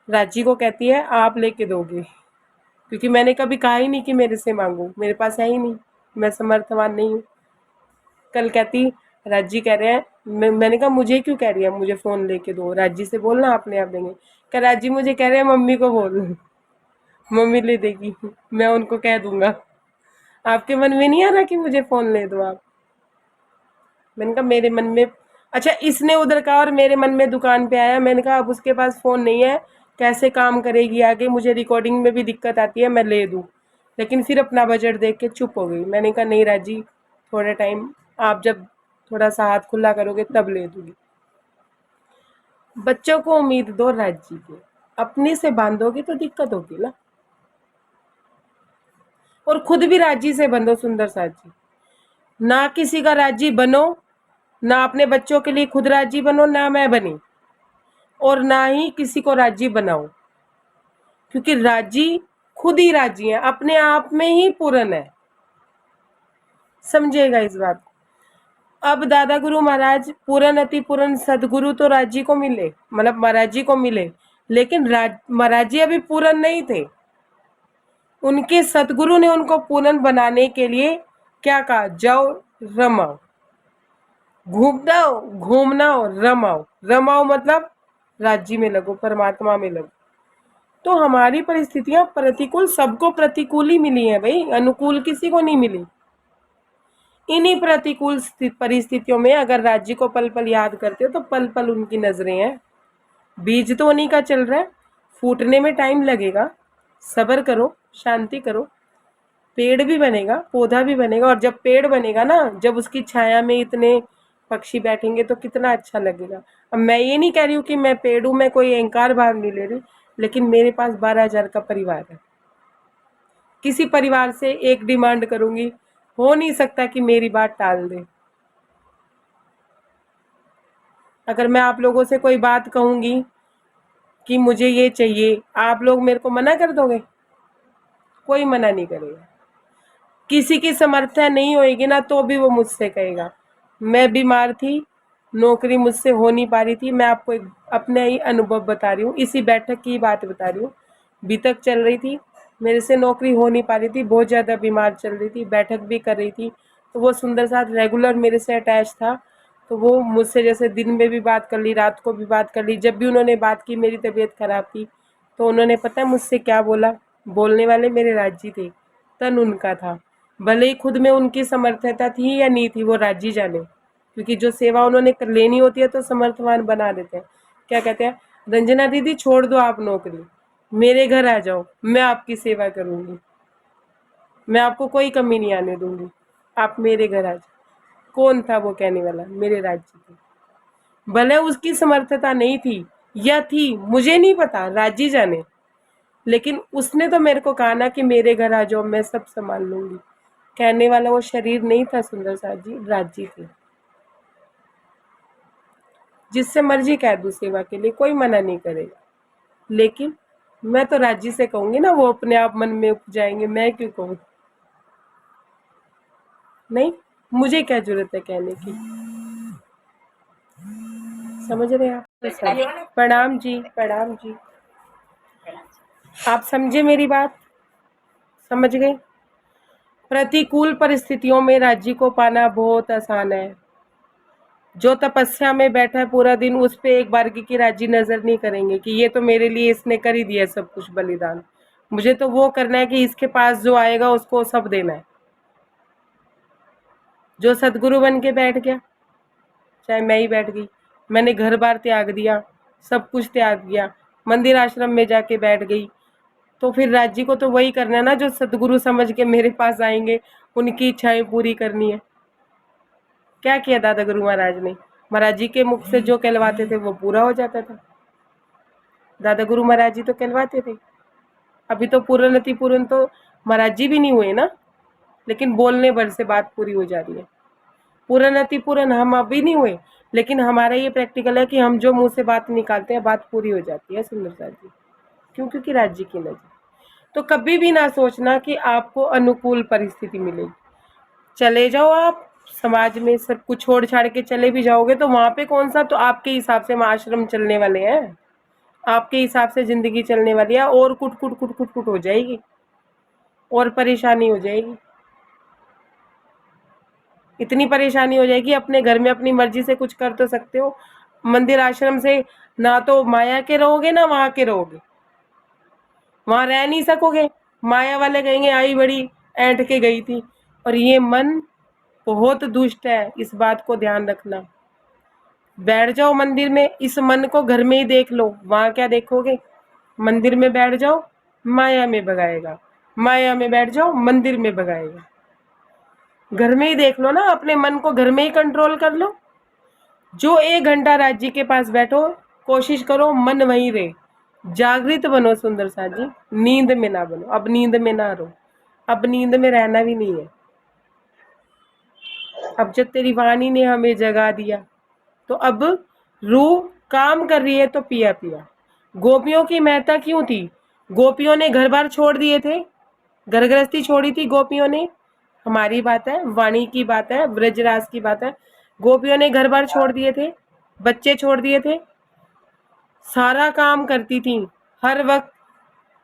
राजी को कहती है आप लेके दोगे, क्योंकि मैंने कभी कहा ही नहीं कि मेरे से मांगो, मेरे पास है ही नहीं, मैं समर्थवान नहीं हूँ। कल कहती राजी कह रहे हैं, मैंने कहा मुझे क्यों कह रही है मुझे फोन लेके दो, राजी से बोलना अपने आप देंगे। क्या राजी मुझे कह रहे हैं मम्मी को बोल, मम्मी ले देगी, मैं उनको कह दूंगा। आपके मन में नहीं आ रहा कि मुझे फोन ले दो आप? मैंने कहा मेरे मन में, अच्छा इसने उधर कहा और मेरे मन में दुकान पे आया, मैंने कहा अब उसके पास फोन नहीं है, कैसे काम करेगी आगे, मुझे रिकॉर्डिंग में भी दिक्कत आती है, मैं ले दूं। लेकिन फिर अपना बजट देख के चुप हो गई। मैंने कहा नहीं राजी, थोड़ा टाइम, आप जब थोड़ा सा हाथ खुला करोगे तब ले दूंगी। बच्चों को उम्मीद दो राजी की, अपने से बांधोगी तो दिक्कत होगी ना। और खुद भी राजी से बंधो सुंदर साथ जी, ना किसी का राजी बनो, ना अपने बच्चों के लिए खुद राजी बनो, ना मैं बनी, और ना ही किसी को राजी बनाओ, क्योंकि राजी खुद ही राजी है, अपने आप में ही पूर्ण है। समझेगा इस बात को। अब दादा गुरु महाराज पूर्ण अति पूर्ण सदगुरु तो राजी को मिले, मतलब महाराज जी को मिले, लेकिन महाराज जी अभी पूर्ण नहीं थे। उनके सतगुरु ने उनको पूर्ण बनाने के लिए क्या कहा, जाओ रमाओ, घूमना हो, रमाओ। रमाओ मतलब राज्य में लगो, परमात्मा में लगो। तो हमारी परिस्थितियां प्रतिकूल, सबको प्रतिकूल ही मिली है भाई, अनुकूल किसी को नहीं मिली। इन्हीं प्रतिकूल परिस्थितियों में अगर राज्य को पल पल याद करते हो तो पल पल उनकी नजरें हैं। बीज तो उन्हीं का चल रहा है, फूटने में टाइम लगेगा, सब्र करो, शांति करो, पेड़ भी बनेगा, पौधा भी बनेगा, और जब पेड़ बनेगा ना, जब उसकी छाया में इतने पक्षी बैठेंगे तो कितना अच्छा लगेगा। अब मैं ये नहीं कह रही हूँ कि मैं पेड़ हूँ, मैं कोई अहंकार भाव नहीं ले रही, लेकिन मेरे पास 12,000 का परिवार है। किसी परिवार से एक डिमांड करूंगी, हो नहीं सकता कि मेरी बात टाल दे। अगर मैं आप लोगों से कोई बात कहूंगी कि मुझे ये चाहिए, आप लोग मेरे को मना कर दोगे? कोई मना नहीं करेगा। किसी की समर्थ्य नहीं होएगी ना, तो भी वो मुझसे कहेगा। मैं बीमार थी, नौकरी मुझसे हो नहीं पा रही थी। मैं आपको एक अपने ही अनुभव बता रही हूँ, इसी बैठक की बात बता रही हूँ। बीतक चल रही थी, मेरे से नौकरी हो नहीं पा रही थी, बहुत ज़्यादा बीमार चल रही थी, बैठक भी कर रही थी। तो वो सुंदर साथ रेगुलर मेरे से अटैच था, तो वो मुझसे जैसे दिन में भी बात कर ली, रात को भी बात कर ली। जब भी उन्होंने बात की, मेरी तबीयत खराब थी, तो उन्होंने पता है मुझसे क्या बोला? बोलने वाले मेरे राज्य थे, तन उनका था। भले ही खुद में उनकी समर्थता थी या नहीं थी, वो राज्य जाने, क्योंकि जो सेवा उन्होंने लेनी होती है तो समर्थवान बना देते हैं। क्या कहते हैं, रंजना दीदी छोड़ दो आप नौकरी, मेरे घर आ जाओ, मैं आपकी सेवा करूंगी, मैं आपको कोई कमी नहीं आने दूंगी, आप मेरे घर आ जाओ। कौन था वो कहने वाला? मेरे राज्य थे। भले उसकी समर्थता नहीं थी या थी, मुझे नहीं पता, राज्य जाने, लेकिन उसने तो मेरे को कहा ना कि मेरे घर आ जाओ, मैं सब संभाल लूंगी। कहने वाला वो शरीर नहीं था सुंदर साथ जी, राज्य थे। जिससे मर्जी कह दूं सेवा के लिए, कोई मना नहीं करेगा, लेकिन मैं तो राज्य से कहूंगी ना, वो अपने आप मन में उप जाएंगे, मैं क्यों कहूँ? नहीं, मुझे क्या जरूरत है कहने की? समझ रहे हैं आप? तो सही। प्रणाम जी, प्रणाम जी। आप समझे मेरी बात? समझ गए? प्रतिकूल परिस्थितियों में राज्य को पाना बहुत आसान है। जो तपस्या में बैठा है पूरा दिन, उस पे एक बार की राज्य नजर नहीं करेंगे कि ये तो मेरे लिए इसने कर ही दिया सब कुछ बलिदान, मुझे तो वो करना है कि इसके पास जो आएगा उसको सब देना है। जो सदगुरु बन के बैठ गया, चाहे मैं ही बैठ गई, मैंने घर बार त्याग दिया, सब कुछ त्याग दिया, मंदिर आश्रम में जाके बैठ गई, तो फिर राज्य को तो वही करना है ना जो सदगुरु समझ के मेरे पास आएंगे, उनकी इच्छाएं पूरी करनी है। क्या किया दादा गुरु महाराज ने? महाराज जी के मुख से जो कहलवाते थे वो पूरा हो जाता था। दादा गुरु महाराज जी तो कहलवाते थे। अभी तो पूर्णति पूर्ण तो महाराज जी भी नहीं हुए ना, लेकिन बोलने भर से बात पूरी हो जा रही है। पूर्णति पूर्ण हम अभी नहीं हुए, लेकिन हमारा ये प्रैक्टिकल है कि हम जो मुंह से बात निकालते हैं, बात पूरी हो जाती है सुंदर साथ जी। क्यों? क्योंकि राज्य की नजर। तो कभी भी ना सोचना कि आपको अनुकूल परिस्थिति मिलेगी। चले जाओ आप समाज में, सब कुछ छोड़ छाड़ के चले भी जाओगे तो वहां पे कौन सा, तो आपके हिसाब से आश्रम चलने वाले हैं, आपके हिसाब से जिंदगी चलने वाली है, और कुट कुट कुट कुट कुट हो जाएगी, और परेशानी हो जाएगी। इतनी परेशानी हो जाएगी, अपने घर में अपनी मर्जी से कुछ कर तो सकते हो, मंदिर आश्रम से ना तो माया के रहोगे ना वहां के रहोगे, वहां रह नहीं सकोगे। माया वाले कहेंगे आई बड़ी ऐंठ के गई थी, और ये मन बहुत दुष्ट है, इस बात को ध्यान रखना। बैठ जाओ मंदिर में, इस मन को घर में ही देख लो, वहां क्या देखोगे? मंदिर में बैठ जाओ, माया में भगाएगा, माया में बैठ जाओ, मंदिर में भगाएगा। घर में ही देख लो ना, अपने मन को घर में ही कंट्रोल कर लो। जो 1 घंटा राज्य के पास बैठो, कोशिश करो मन वहीं रहे, जागृत बनो सुंदर साथ जी, नींद में ना बनो। अब नींद में ना रहो, अब नींद में रहना भी नहीं है। अब जब तेरी वाणी ने हमें जगा दिया, तो अब रूह काम कर रही है तो पिया पिया। गोपियों की महत्ता क्यों थी? गोपियों ने घर बार छोड़ दिए थे, घर गृहस्थी छोड़ी थी गोपियों ने। हमारी बात है, वाणी की बात है, ब्रजराज की बात है। गोपियों ने घर बार छोड़ दिए थे, बच्चे छोड़ दिए थे, सारा काम करती थी, हर वक्त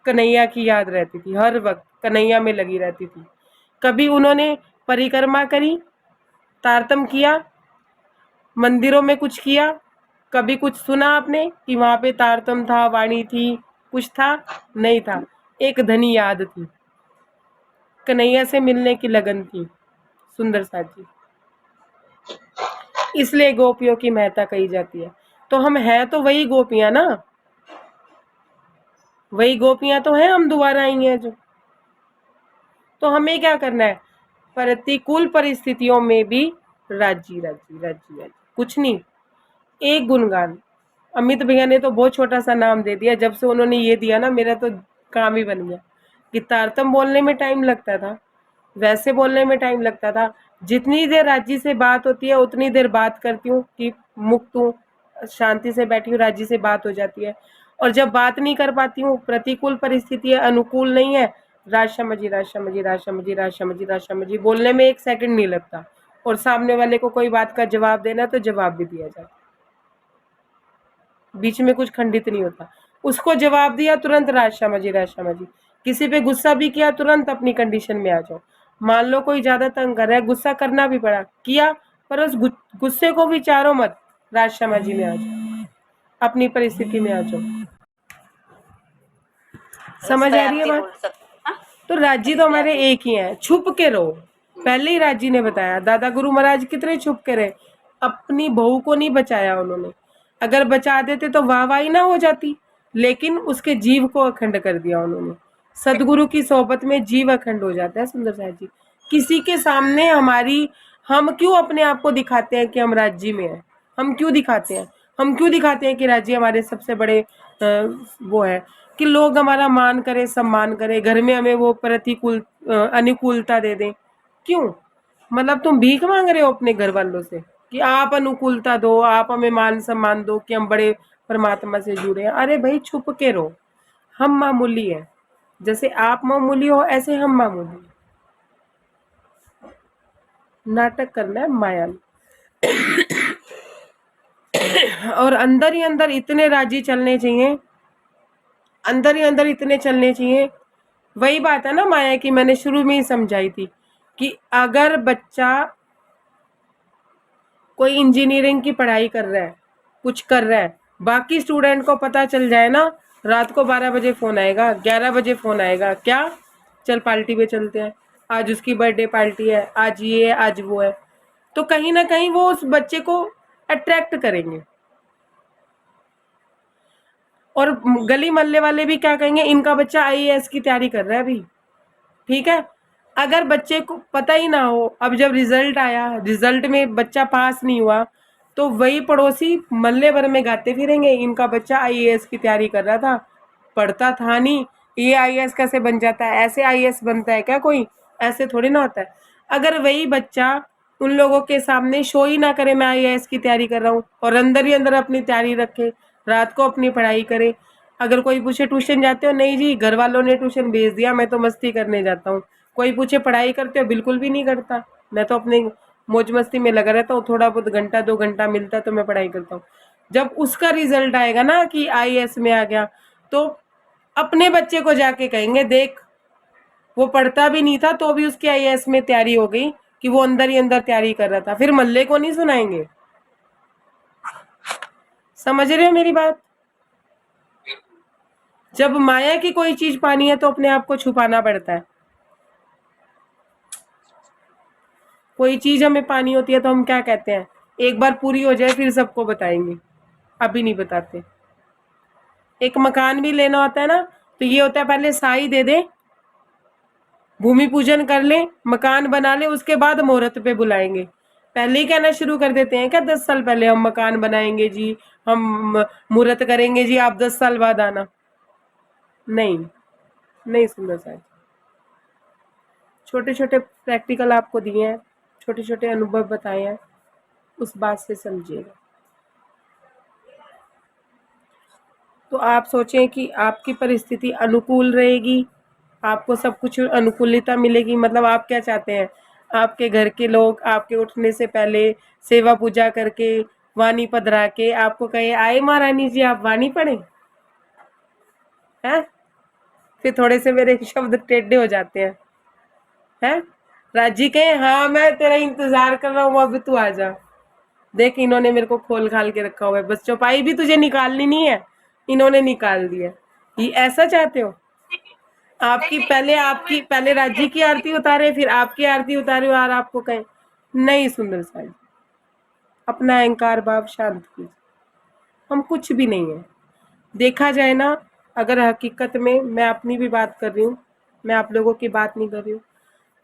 कन्हैया की याद रहती थी, हर वक्त कन्हैया में लगी रहती थी। कभी उन्होंने परिक्रमा करी, तारतम किया, मंदिरों में कुछ किया? कभी कुछ सुना आपने कि वहां पे तारतम था, वाणी थी, कुछ था? नहीं था। एक धनी याद थी, कन्हैया से मिलने की लगन थी सुंदर साथ जी। इसलिए गोपियों की महत्ता कही जाती है। तो हम हैं तो वही गोपियां ना, वही गोपियां तो हैं, हम दोबारा आई हैं जो। तो हमें क्या करना है, प्रतिकूल परिस्थितियों में भी राजी राजी राजी राजी, कुछ नहीं, एक गुणगान। अमित भैया ने तो बहुत छोटा सा नाम दे दिया, जब से उन्होंने ये दिया ना मेरा तो काम ही बन गया। कि तारतम बोलने में टाइम लगता था, वैसे बोलने में टाइम लगता था। जितनी देर राजी से बात होती है उतनी देर बात करती हूँ कि मुक्त हूँ, शांति से बैठी हूँ, राजी से बात हो जाती है। और जब बात नहीं कर पाती हूँ, प्रतिकूल परिस्थिति है, अनुकूल नहीं है, राज समझी राज समझी राज समझी राज समझी राज समझी बोलने में 1 सेकंड नहीं लगता। और सामने वाले को कोई बात का जवाब देना तो जवाब भी दिया जाता, बीच में कुछ खंडित नहीं होता। उसको जवाब दिया तुरंत राज समझी राज समझी। किसी पे गुस्सा भी किया तुरंत अपनी कंडीशन में आ जाओ। मान लो कोई ज्यादा तंग कर रहा है, गुस्सा करना भी पड़ा, किया, पर उस गुस्से को विचारो मत, राज समझी में आ जाओ, अपनी परिस्थिति में आ जाओ। समझ आ रही है बात? तो राजी तो हमारे एक ही है, छुप के रहो। पहले ही राजी ने बताया, दादा गुरु महाराज कितने छुप के रहे, अपनी बहू को नहीं बचाया उन्होंने। अगर बचा देते तो वाहवाही ना हो जाती, लेकिन उसके जीव को अखंड कर दिया उन्होंने। सदगुरु की सोहबत में जीव अखंड हो जाता है सुंदर साहब जी। किसी के सामने हम क्यों अपने आप को दिखाते हैं कि हम राज्य में हैं? हम क्यों दिखाते हैं? हम क्यों दिखाते हैं कि राज्य हमारे सबसे बड़े वो है कि लोग हमारा मान करें, सम्मान करें, घर में हमें वो अनुकूलता दे दें। क्यों? मतलब तुम भीख मांग रहे हो अपने घर वालों से कि आप अनुकूलता दो, आप हमें मान सम्मान दो कि हम बड़े परमात्मा से जुड़े हैं। अरे भाई छुप के रहो, हम मामूली हैं। जैसे आप मामूली हो ऐसे हम मामूली। नाटक करना है माया में। और अंदर ही अंदर इतने राजी चलने चाहिए, अंदर ही अंदर इतने चलने चाहिए। वही बात है ना माया की, मैंने शुरू में ही समझाई थी कि अगर बच्चा कोई इंजीनियरिंग की पढ़ाई कर रहा है, कुछ कर रहा है, बाकी स्टूडेंट को पता चल जाए ना, रात को 12 बजे फोन आएगा, 11 बजे फोन आएगा, क्या चल पार्टी पे चलते हैं, आज उसकी बर्थडे पार्टी है, आज ये है, आज वो है। तो कहीं ना कहीं वो उस बच्चे को अट्रैक्ट करेंगे। और गली मोहल्ले वाले भी क्या कहेंगे, इनका बच्चा आईएएस की तैयारी कर रहा है अभी, ठीक है। अगर बच्चे को पता ही ना हो, अब जब रिजल्ट आया, रिजल्ट में बच्चा पास नहीं हुआ, तो वही पड़ोसी मोहल्ले भर में गाते फिरेंगे, इनका बच्चा आईएएस की तैयारी कर रहा था, पढ़ता था नहीं, ये आईएएस कैसे बन जाता है, ऐसे आईएएस बनता है क्या कोई, ऐसे थोड़ी ना होता है। अगर वही बच्चा उन लोगों के सामने शो ही ना करे मैं आईएएस की तैयारी कर रहा हूँ, और अंदर ही अंदर अपनी तैयारी रखे, रात को अपनी पढ़ाई करे। अगर कोई पूछे ट्यूशन जाते हो, नहीं जी घर वालों ने ट्यूशन भेज दिया, मैं तो मस्ती करने जाता हूँ। कोई पूछे पढ़ाई करते हो, बिल्कुल भी नहीं करता, मैं तो अपने मौज मस्ती में लगा रहता हूँ, थोड़ा बहुत घंटा 2 घंटा मिलता है तो मैं पढ़ाई करता हूँ। जब उसका रिजल्ट आएगा ना कि आईएएस में आ गया, तो अपने बच्चे को जाके कहेंगे देख वो पढ़ता भी नहीं था तो भी उसकी आईएएस में तैयारी हो गई, कि वो अंदर ही अंदर तैयारी कर रहा था। फिर मल्ले को नहीं सुनाएंगे। समझ रहे हो मेरी बात? जब माया की कोई चीज पानी है तो अपने आप को छुपाना पड़ता है। कोई चीज हमें पानी होती है तो हम क्या कहते हैं, एक बार पूरी हो जाए फिर सबको बताएंगे, अभी नहीं बताते। एक मकान भी लेना होता है ना, तो ये होता है पहले साई दे दे, भूमि पूजन कर ले, मकान बना ले, उसके बाद मुहूर्त पे बुलाएंगे। पहले ही कहना शुरू कर देते हैं क्या 10 साल पहले हम मकान बनाएंगे जी, हम मुहूर्त करेंगे जी, आप 10 साल बाद आना। नहीं, नहीं सुंदर साहब, छोटे छोटे प्रैक्टिकल आपको दिए हैं, छोटे छोटे अनुभव बताए हैं, उस बात से समझिएगा। तो आप सोचें कि आपकी परिस्थिति अनुकूल रहेगी, आपको सब कुछ अनुकूलता मिलेगी। मतलब आप क्या चाहते हैं, आपके घर के लोग आपके उठने से पहले सेवा पूजा करके वाणी पधरा के आपको कहे आए महारानी जी आप वाणी पढ़े हैं? फिर थोड़े से मेरे शब्द टेढ़े हो जाते हैं, हैं? राजी कहे हाँ मैं तेरा इंतजार कर रहा हूँ, अब तू आ जा। देख इन्होंने मेरे को खोल खाल के रखा हुआ है, बस चौपाई भी तुझे निकालनी नहीं है, इन्होंने निकाल दिया। ये ऐसा चाहते हो? आपकी पहले राज्य की आरती उतारे, फिर आपकी आरती उतारे और आपको कहें नहीं सुंदर साहब, अपना अहंकार भाव शांत कीजिए। हम कुछ भी नहीं है। देखा जाए ना, अगर हकीकत में मैं अपनी भी बात कर रही हूँ, मैं आप लोगों की बात नहीं कर रही हूँ,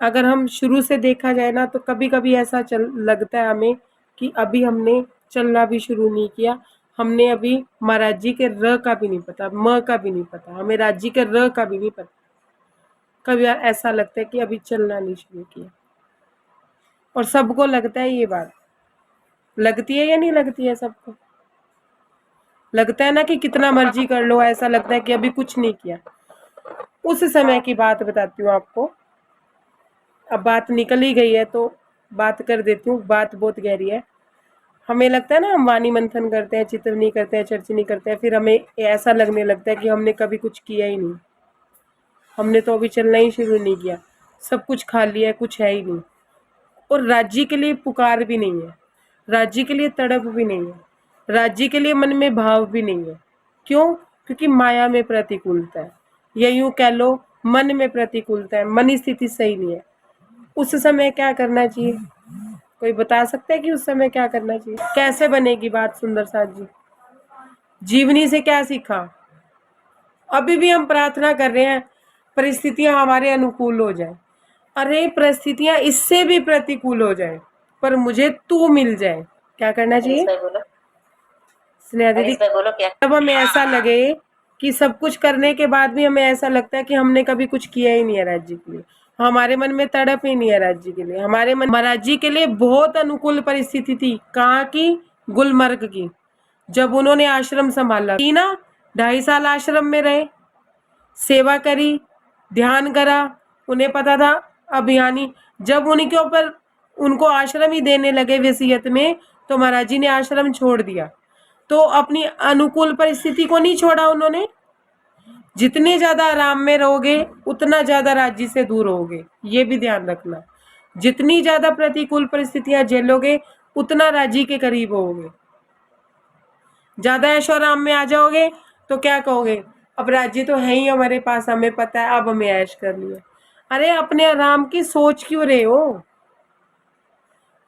अगर हम शुरू से देखा जाए ना तो कभी कभी ऐसा लगता है हमें कि अभी हमने चलना भी शुरू नहीं किया, हमने अभी महाराज जी के र का भी नहीं पता, म का भी नहीं पता, हमें राज्य के र का भी नहीं पता। कभी ऐसा लगता है कि अभी चलना नहीं शुरू किया, और सबको लगता है ये बात। लगती है या नहीं लगती है? सबको लगता है ना कि कितना मर्जी कर लो, ऐसा लगता है कि अभी कुछ नहीं किया। उस समय की बात बताती हूँ आपको। अब बात निकल ही गई है तो बात कर देती हूँ, बात बहुत गहरी है। हमें लगता है ना, हम वाणी मंथन करते हैं, चितवनी करते हैं, चर्चनी करते हैं, फिर हमें ऐसा लगने लगता है कि हमने कभी कुछ किया ही नहीं, हमने तो अभी चलना ही शुरू नहीं किया, सब कुछ खा लिया है, कुछ है ही नहीं। और राज्य के लिए पुकार भी नहीं है, राज्य के लिए तड़प भी नहीं है, राज्य के लिए मन में भाव भी नहीं है। क्यों? क्योंकि माया में प्रतिकूलता है, या यूं कह लो मन में प्रतिकूलता है, मन स्थिति सही नहीं है। उस समय क्या करना चाहिए? कोई बता सकता है कि उस समय क्या करना चाहिए? कैसे बनेगी बात सुंदर साथ जी? जीवनी से क्या सीखा? अभी भी हम प्रार्थना कर रहे हैं परिस्थितियां हमारे अनुकूल हो जाए। अरे परिस्थितियां इससे भी प्रतिकूल हो जाए पर मुझे तू मिल जाए, क्या करना चाहिए? स्नेहा दीदी, बोलो क्या? तब हमें ऐसा लगे कि सब कुछ करने के बाद भी हमें ऐसा लगता है कि हमने कभी कुछ किया ही नहीं है राज्य के लिए, हमारे मन में तड़प ही नहीं है राज्य के लिए। हमारे मन महाराज जी के लिए बहुत अनुकूल परिस्थिति थी। कहाँ की? गुलमर्ग की। जब उन्होंने आश्रम संभाला थी ना, 2.5 साल आश्रम में रहे, सेवा करी, ध्यान करा, उन्हें पता था अभियानी। जब उनके ऊपर उनको आश्रम ही देने लगे वसीयत में, तो महाराज जी ने आश्रम छोड़ दिया। तो अपनी अनुकूल परिस्थिति को नहीं छोड़ा उन्होंने। जितने ज्यादा आराम में रहोगे उतना ज्यादा राज्य से दूर होगे, ये भी ध्यान रखना। जितनी ज्यादा प्रतिकूल परिस्थितियां झेलोगे उतना राज्य के करीब होगे। ज्यादा ऐशो आराम में आ जाओगे तो क्या कहोगे? अब राज्य तो है ही हमारे पास, हमें पता है, अब हमें ऐश करनी है। अरे अपने आराम की सोच क्यों रहे हो?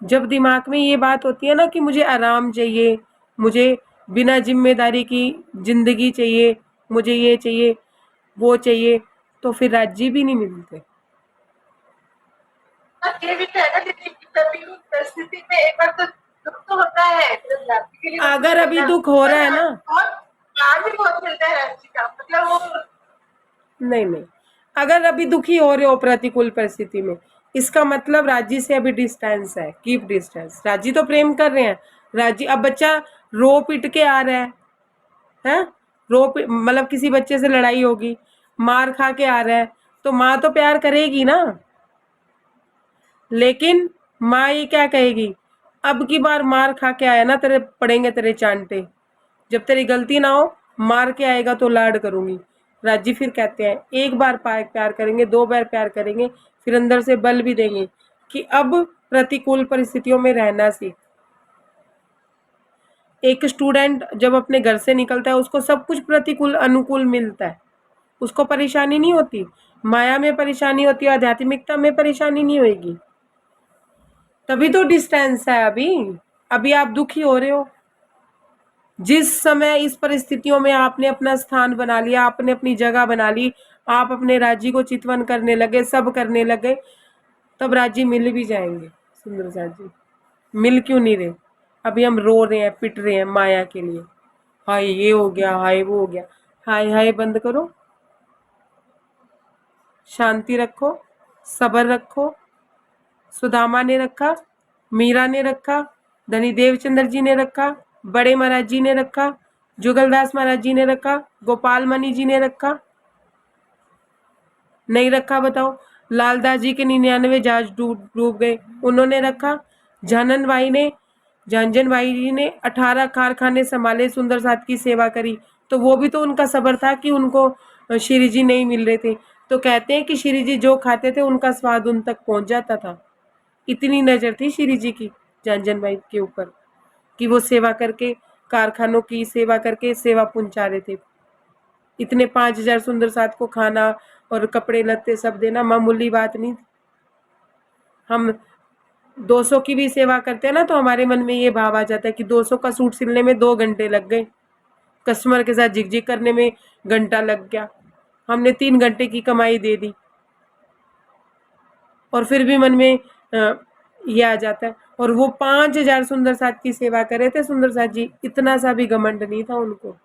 जब दिमाग में ये बात होती है ना कि मुझे आराम चाहिए, मुझे बिना जिम्मेदारी की जिंदगी चाहिए, मुझे ये चाहिए वो चाहिए, तो फिर राज्य भी नहीं मिलते। ये भी तो है ना दीदी, कभी भी परिस्थिति में एक बार तो दुख तो होता है, मतलब राज्य के लिए तो अगर कुछ अभी करना, दुख हो रहा है ना, और प्यार भी बहुत मिलता है राज्य का, मतलब वो नहीं, अगर अभी दुखी हो रहे हो प्रतिकूल परिस्थिति में, इसका मतलब राज्य से अभी डिस्टेंस है, कीप डिस्टेंस। राज्य तो प्रेम कर रहे हैं, राज्य अब बच्चा रो पिट के आ रहा है, मतलब किसी बच्चे से लड़ाई होगी, मार खा के आ रहा है, तो माँ तो प्यार करेगी ना। लेकिन माँ ये क्या कहेगी? अब की बार मार खा के आया ना, तेरे पड़ेंगे तेरे चांटे, जब तेरी गलती ना हो मार के आएगा तो लाड करूंगी। राज्य फिर कहते हैं एक बार प्यार करेंगे, 2 बार प्यार करेंगे, फिर अंदर से बल भी देंगे कि अब प्रतिकूल परिस्थितियों में रहना सीख। एक स्टूडेंट जब अपने घर से निकलता है उसको सब कुछ प्रतिकूल अनुकूल मिलता है, उसको परेशानी नहीं होती। माया में परेशानी होती है, आध्यात्मिकता में परेशानी नहीं होगी। तभी तो डिस्टेंस है। अभी आप दुखी हो रहे हो। जिस समय इस परिस्थितियों में आपने अपना स्थान बना लिया, आपने अपनी जगह बना ली, आप अपने राज्य को चितवन करने लगे, सब करने लगे, तब राज्य मिल भी जाएंगे। सुंदर साथ जी, मिल क्यों नहीं रहे? अभी हम रो रहे हैं, पिट रहे हैं माया के लिए, हाय ये हो गया, हाय वो हो गया। हाय हाय बंद करो, शांति रखो, सब्र रखो। सुदामा ने रखा, मीरा ने रखा, धनी देवचंद्र जी ने रखा, बड़े महाराज जी ने रखा, जुगलदास महाराज जी ने रखा, गोपाल मणि जी ने रखा, नहीं रखा बताओ? लालदास जी के 99 जहाज डूब गए, उन्होंने रखा। झानन भाई जी ने 18 कारखाने संभाले, सुंदर साथ की सेवा करी, तो वो भी तो उनका सब्र था कि उनको श्री जी नहीं मिल रहे थे, तो कहते हैं कि श्री जी जो खाते थे उनका स्वाद उन तक पहुंच जाता था। इतनी नजर थी श्री जी की झांझन भाई के ऊपर कि वो सेवा करके, कारखानों की सेवा करके सेवा पहुंचा रहे थे। इतने 5,000 सुंदर साथ को खाना और कपड़े लत्ते सब देना मामूली बात नहीं। हम 200 की भी सेवा करते हैं ना, तो हमारे मन में ये भाव आ जाता है कि 200 का सूट सिलने में 2 घंटे लग गए, कस्टमर के साथ झिकझिक करने में घंटा लग गया, हमने 3 घंटे की कमाई दे दी, और फिर भी मन में ये आ जाता है। और वो 5,000 सुंदर साथ की सेवा कर रहे थे सुंदर साथ जी, इतना सा भी घमंड नहीं था उनको,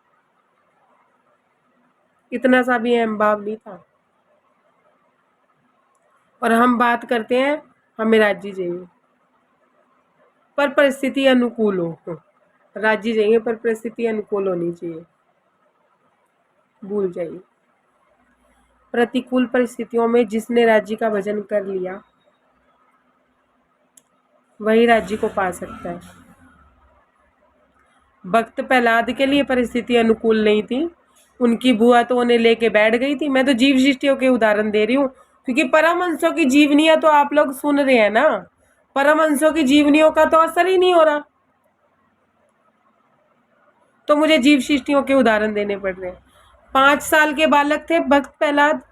इतना सा भी अहम भाव नहीं था। और हम बात करते हैं हमें राज्य चाहिए, पर परिस्थिति अनुकूल हो। राज्य चाहिए पर परिस्थिति अनुकूल होनी चाहिए, भूल जाइए। प्रतिकूल परिस्थितियों में जिसने राज्य का भजन कर लिया वही राज्य को पा सकता है। भक्त प्रहलाद के लिए परिस्थिति अनुकूल नहीं थी, उनकी बुआ तो उन्हें लेके बैठ गई थी। मैं तो जीव सृष्टियों के उदाहरण दे रही हूँ, क्योंकि परमहंसों की जीवनियां तो आप लोग सुन रहे हैं ना, परमहंसों की जीवनियों का तो असर ही नहीं हो रहा, तो मुझे जीव सृष्टियों के उदाहरण देने पड़ रहे हैं। 5 साल के बालक थे भक्त प्रहलाद,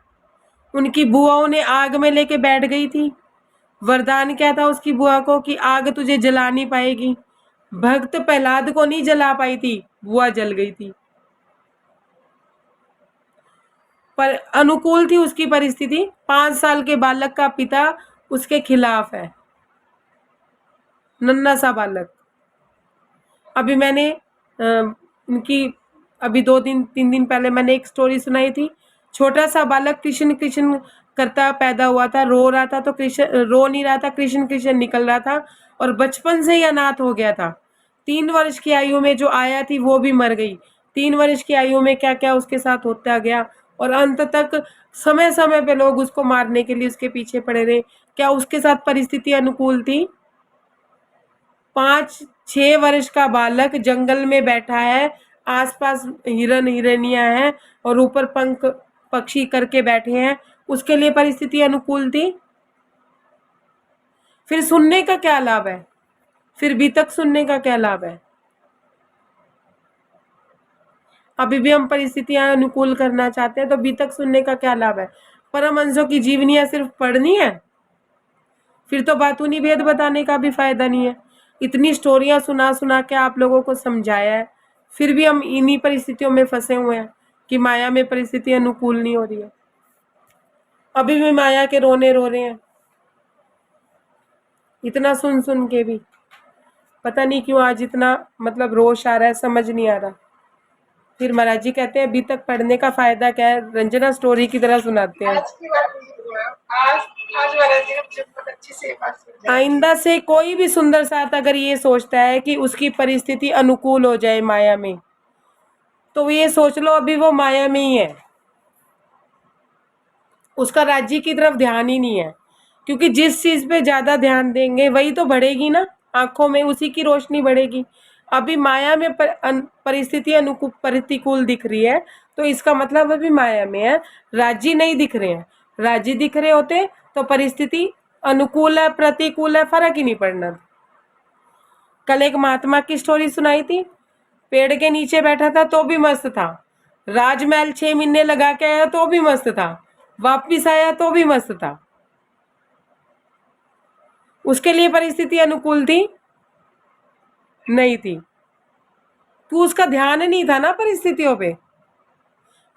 उनकी बुआओं ने आग में लेके बैठ गई थी। वरदान क्या था उसकी बुआ को कि आग तुझे जला नहीं पाएगी। भक्त प्रहलाद को नहीं जला पाई थी, बुआ जल गई थी। पर अनुकूल थी उसकी परिस्थिति। 5 साल के बालक का पिता उसके खिलाफ है, नन्हा सा बालक। अभी मैंने उनकी अभी 2-3 दिन पहले मैंने एक स्टोरी सुनाई थी। छोटा सा बालक कृष्ण कृष्ण करता पैदा हुआ था, रो रहा था, तो कृष्ण रो नहीं रहा था, कृष्ण कृष्ण निकल रहा था, और बचपन से ही अनाथ हो गया था। 3 वर्ष की आयु में जो आया थी वो भी मर गई। 3 वर्ष की आयु में क्या क्या उसके साथ होता गया, और अंत तक समय समय पे लोग उसको मारने के लिए उसके पीछे पड़े रहे। क्या उसके साथ परिस्थिति अनुकूल थी? 5-6 वर्ष का बालक जंगल में बैठा है, आसपास हिरन हिरनियां हैं और ऊपर पंख पक्षी करके बैठे हैं, उसके लिए परिस्थिति अनुकूल थी? फिर सुनने का क्या लाभ है? फिर भी तक सुनने का क्या लाभ है? अभी भी हम परिस्थितियां अनुकूल करना चाहते हैं तो भी तक सुनने का क्या लाभ है? परमहंसों की जीवनियां सिर्फ पढ़नी है? फिर तो बातूनी भेद बताने का भी फायदा नहीं है। इतनी स्टोरियां सुना सुना के आप लोगों को समझाया है, फिर भी हम इन्हीं परिस्थितियों में फंसे हुए हैं कि माया में परिस्थिति अनुकूल नहीं हो रही है। अभी भी माया के रोने रो रहे हैं, इतना सुन सुन के भी। पता नहीं क्यों आज इतना मतलब रोष आ रहा है, समझ नहीं आ रहा। फिर महाराज जी कहते हैं अभी तक पढ़ने का फायदा क्या है? रंजना स्टोरी की तरह सुनाते हैं। आज की बात नहीं हुआ, आज वाला दिन मुझे बहुत अच्छी से बात समझ आई। आइंदा से कोई भी सुंदर साथ अगर ये सोचता है कि उसकी परिस्थिति अनुकूल हो जाए माया में, तो ये सोच लो अभी वो माया में ही है, उसका राज्य की तरफ ध्यान ही नहीं है। क्योंकि जिस चीज पे ज्यादा ध्यान देंगे वही तो बढ़ेगी ना, आंखों में उसी की रोशनी बढ़ेगी। अभी माया में परिस्थिति अनुकूल प्रतिकूल दिख रही है, तो इसका मतलब अभी माया में है, राज्य नहीं दिख रहे हैं। राज्य दिख रहे होते तो परिस्थिति अनुकूल है प्रतिकूल है फर्क ही नहीं पड़ना। कल एक महात्मा की स्टोरी सुनाई थी, पेड़ के नीचे बैठा था तो भी मस्त था, राजमहल 6 महीने लगा के आया तो भी मस्त था, वापिस आया तो भी मस्त था। उसके लिए परिस्थिति अनुकूल थी? नहीं थी। तो उसका ध्यान नहीं था ना परिस्थितियों पे,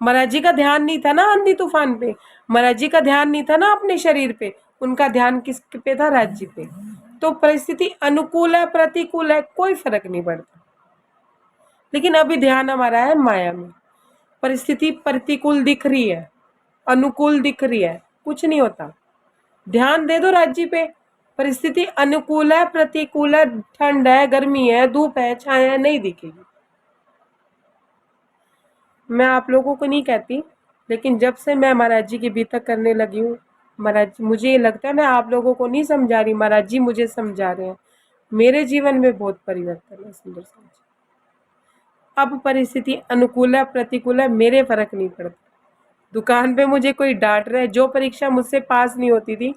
महाराज जी का ध्यान नहीं था ना आंधी तूफान पे, महाराज जी का ध्यान नहीं था ना अपने शरीर पे, उनका ध्यान किस पे था? राज्य पे। तो परिस्थिति अनुकूल है प्रतिकूल है कोई फर्क नहीं पड़ता, लेकिन अभी ध्यान हमारा है माया में। परिस्थिति प्रतिकूल दिख रही है, अनुकूल दिख रही है, कुछ नहीं होता, ध्यान दे दो राज्य पे। परिस्थिति अनुकूल है प्रतिकूल है, ठंड है गर्मी है धूप है छाया है, नहीं दिखेगी। मैं आप लोगों को नहीं कहती, लेकिन जब से मैं महाराज जी की बीतक करने लगी हूँ, महाराज मुझे ये लगता है मैं आप लोगों को नहीं समझा रही, महाराज जी मुझे समझा रहे हैं। मेरे जीवन में बहुत परिवर्तन है सुंदर सा। अब परिस्थिति अनुकूल है प्रतिकूल है मेरे फर्क नहीं पड़ता। दुकान पे मुझे कोई डांट रहा है, जो परीक्षा मुझसे पास नहीं होती थी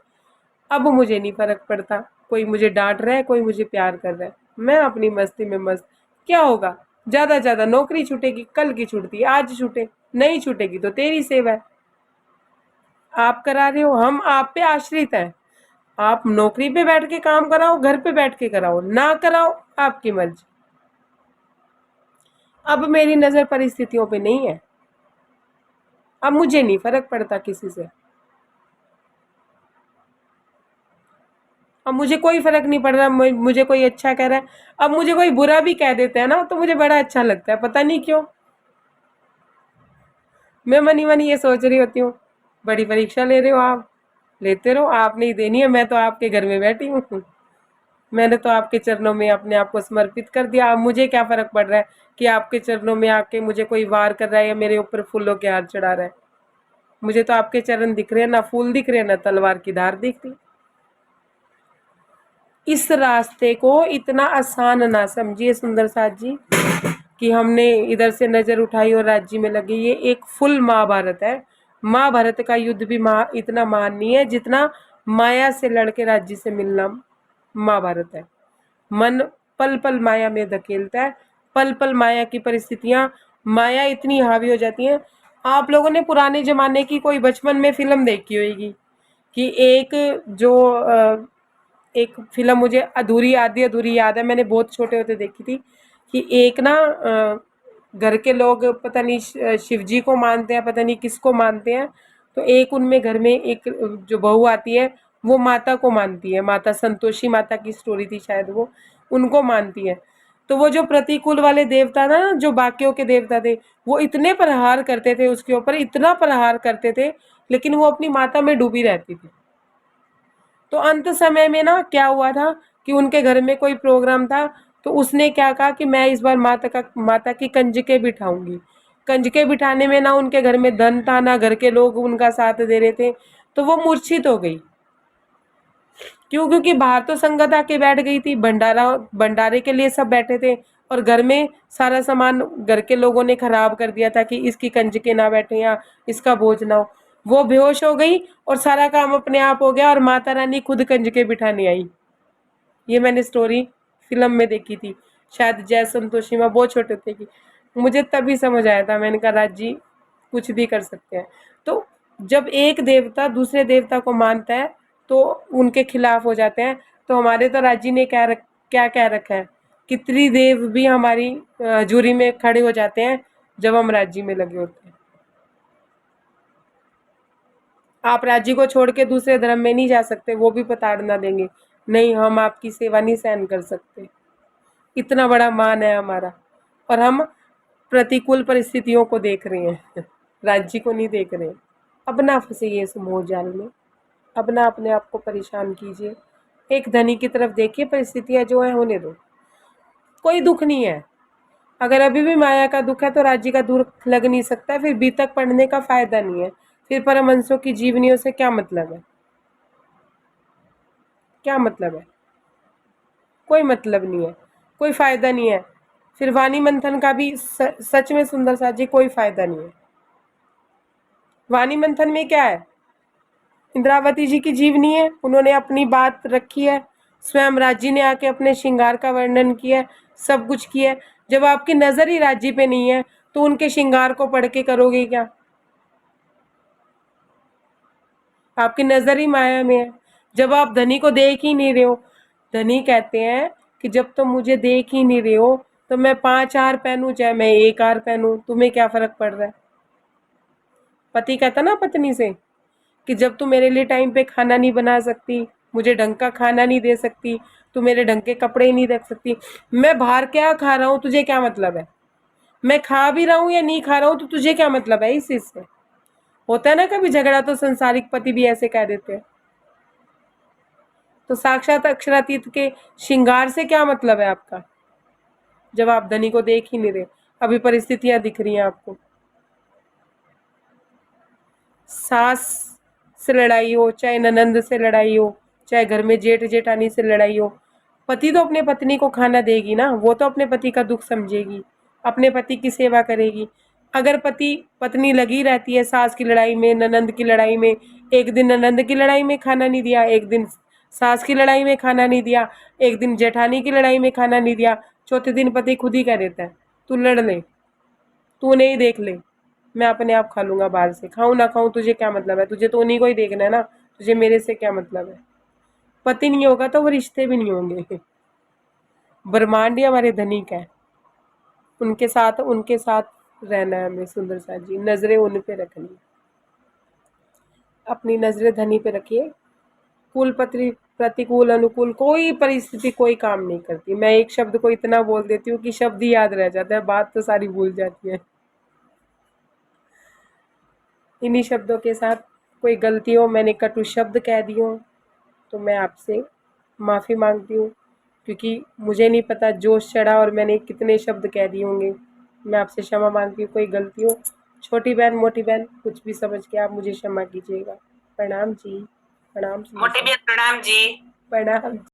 अब मुझे नहीं फर्क पड़ता, कोई मुझे डांट रहा है कोई मुझे प्यार कर रहा है, मैं अपनी मस्ती में मस्त। क्या होगा? ज्यादा नौकरी छूटेगी, कल की छूटती है आज छूटे, नहीं छूटेगी तो तेरी सेवा है, आप करा रहे हो, हम आप पे आश्रित हैं। आप नौकरी पे बैठ के काम कराओ, घर पे बैठ के कराओ, ना कराओ आपकी मर्जी। अब मेरी नजर परिस्थितियों पे नहीं है, अब मुझे नहीं फर्क पड़ता किसी से। अब मुझे कोई फर्क नहीं पड़ रहा, मुझे कोई अच्छा कह रहा है, अब मुझे कोई बुरा भी कह देता है ना तो मुझे बड़ा अच्छा लगता है, पता नहीं क्यों। मैं मनी मनी ये सोच रही होती हूँ, बड़ी परीक्षा ले रहे हो आप, लेते रहो, आप नहीं देनी है, मैं तो आपके घर में बैठी हूँ, मैंने तो आपके चरणों में अपने आप को समर्पित कर दिया। अब मुझे क्या फर्क पड़ रहा है कि आपके चरणों में आके मुझे कोई वार कर रहा है या मेरे ऊपर फूलों के हार चढ़ा रहा है। मुझे तो आपके चरण दिख रहे हैं, ना फूल दिख रहे हैं, ना तलवार की धार दिख रही। इस रास्ते को इतना आसान ना समझिए सुंदर साथ जी कि हमने इधर से नजर उठाई और राज्य में लगी। ये एक फुल महाभारत है। महाभारत का युद्ध भी इतना महान नहीं है जितना माया से लड़के राज्य से मिलना महाभारत है। मन पल पल माया में धकेलता है, पल पल माया की परिस्थितियां, माया इतनी हावी हो जाती हैं। आप लोगों ने पुराने जमाने की कोई बचपन में फिल्म देखी होगी कि एक फिल्म मुझे अधूरी अधूरी याद है, मैंने बहुत छोटे होते देखी थी कि एक ना घर के लोग पता नहीं शिव जी को मानते हैं, पता नहीं किसको मानते हैं, तो एक उनमें घर में एक जो बहू आती है वो माता को मानती है, माता संतोषी माता की स्टोरी थी शायद, वो उनको मानती है। तो वो जो प्रतिकूल वाले देवता ना, जो बाकियों के देवता थे, वो इतने प्रहार करते थे उसके ऊपर, इतना प्रहार करते थे, लेकिन वो अपनी माता में डूबी रहती थी। तो अंत समय में ना क्या हुआ था कि उनके घर में कोई प्रोग्राम था, तो उसने क्या कहा कि मैं इस बार माता की कंजके बिठाऊंगी। कंजके बिठाने में ना उनके घर में धन था, ना घर के लोग उनका साथ दे रहे थे, तो वो मूर्छित हो गई। क्यों? क्योंकि बाहर तो संगत आके बैठ गई थी, भंडारे के लिए सब बैठे थे, और घर में सारा सामान घर के लोगों ने खराब कर दिया था कि इसकी कंजके ना बैठे या इसका बोझ ना हो। वो बेहोश हो गई और सारा काम अपने आप हो गया और माता रानी खुद कंजके बिठाने आई। ये मैंने स्टोरी फिल्म में देखी थी, शायद जय संतोषी में, बहुत छोटे थे कि मुझे तभी समझ आया था। मैंने कहा राज जी कुछ भी कर सकते हैं। तो जब एक देवता दूसरे देवता को मानता है तो उनके खिलाफ हो जाते हैं। तो हमारे तो राज जी ने क्या कह रखा है कि त्रिदेव भी हमारी जूरी में खड़े हो जाते हैं जब हम राज्य में लगे होते हैं। आप राज्य को छोड़ के दूसरे धर्म में नहीं जा सकते, वो भी प्रताड़ना देंगे, नहीं हम आपकी सेवा नहीं सहन कर सकते। इतना बड़ा मान है हमारा, और हम प्रतिकूल परिस्थितियों को देख रहे हैं, राज्य को नहीं देख रहे हैं। अब ना फंसिए इस मोह जाल में, अब ना अपने आप को परेशान कीजिए। एक धनी की तरफ देखिए, परिस्थितियां जो है होने दो, कोई दुख नहीं है। अगर अभी भी माया का दुख है तो राज्य का दुख लग नहीं सकता, फिर बीतक पढ़ने का फायदा नहीं है, फिर परमहंसों की जीवनियों से क्या मतलब है? क्या मतलब है? कोई मतलब नहीं है, कोई फायदा नहीं है। फिर वाणी मंथन का भी सच में सुंदर साथ जी कोई फायदा नहीं है। वाणी मंथन में क्या है? इंद्रावती जी की जीवनी है, उन्होंने अपनी बात रखी है, स्वयं राज्य ने आके अपने श्रृंगार का वर्णन किया है, सब कुछ किया है। जब आपकी नजर ही राज्य पे नहीं है तो उनके श्रृंगार को पढ़ के करोगे क्या? आपकी नजर ही माया में है। जब आप धनी को देख ही नहीं रहे हो, धनी कहते हैं कि जब तुम मुझे देख ही नहीं रहे हो तो मैं 5 हार पहनूं चाहे मैं 1 हार पहनूं, तुम्हें क्या फर्क पड़ रहा है? पति कहता ना पत्नी से कि जब तू मेरे लिए टाइम पे खाना नहीं बना सकती, मुझे ढंग का खाना नहीं दे सकती, तू मेरे ढंग के कपड़े नहीं रख सकती, मैं बाहर क्या खा रहा हूँ तुझे क्या मतलब है? मैं खा भी रहा हूँ या नहीं खा रहा हूँ तो तुझे क्या मतलब है इस चीज से? होता है ना कभी झगड़ा, तो संसारिक पति भी ऐसे कह देते हैं। तो साक्षात अक्षरातीत के श्रृंगार से क्या मतलब है आपका, जब आप धनी को देख ही नहीं रहे? अभी परिस्थितियां दिख रही हैं आपको, सास से लड़ाई हो, चाहे ननंद से लड़ाई हो, चाहे घर में जेठ जेठानी से लड़ाई हो, पति तो अपने पत्नी को खाना देगी ना, वो तो अपने पति का दुख समझेगी, अपने पति की सेवा करेगी। अगर पति पत्नी लगी रहती है सास की लड़ाई में, ननंद की लड़ाई में, एक दिन ननंद की लड़ाई में खाना नहीं दिया, एक दिन सास की लड़ाई में खाना नहीं दिया, एक दिन जेठानी की लड़ाई में खाना नहीं दिया, चौथे दिन पति खुद ही कह देता है तू लड़ ले, तू नहीं देख ले, मैं अपने आप खा लूंगा बाहर से, खाऊं ना खाऊं तुझे क्या मतलब है? तुझे तो उन्हीं को ही देखना है ना, तुझे मेरे से क्या मतलब है? पति नहीं होगा तो वो रिश्ते भी नहीं होंगे। ब्रह्मांड ही हमारे धनिक है, उनके साथ रहना है हमें। सुंदर साथ जी नजरें उन पे रखनी, अपनी नजरें धनी पे रखिए। कुलपति प्रतिकूल अनुकूल कोई परिस्थिति कोई काम नहीं करती। मैं एक शब्द को इतना बोल देती हूँ कि शब्द ही याद रह जाता है, बात तो सारी भूल जाती है। इन्हीं शब्दों के साथ कोई गलती हो, मैंने कटु शब्द कह दिए हो, तो मैं आपसे माफ़ी मांगती हूँ, क्योंकि मुझे नहीं पता जोश चढ़ा और मैंने कितने शब्द कह दिए होंगे। मैं आपसे क्षमा मांगती हूँ, कोई गलती हो, छोटी बहन मोटी बहन कुछ भी समझ के आप मुझे क्षमा कीजिएगा। प्रणाम जी, प्रणाम मोटी समझ बहन प्रणाम जी। प्रणाम।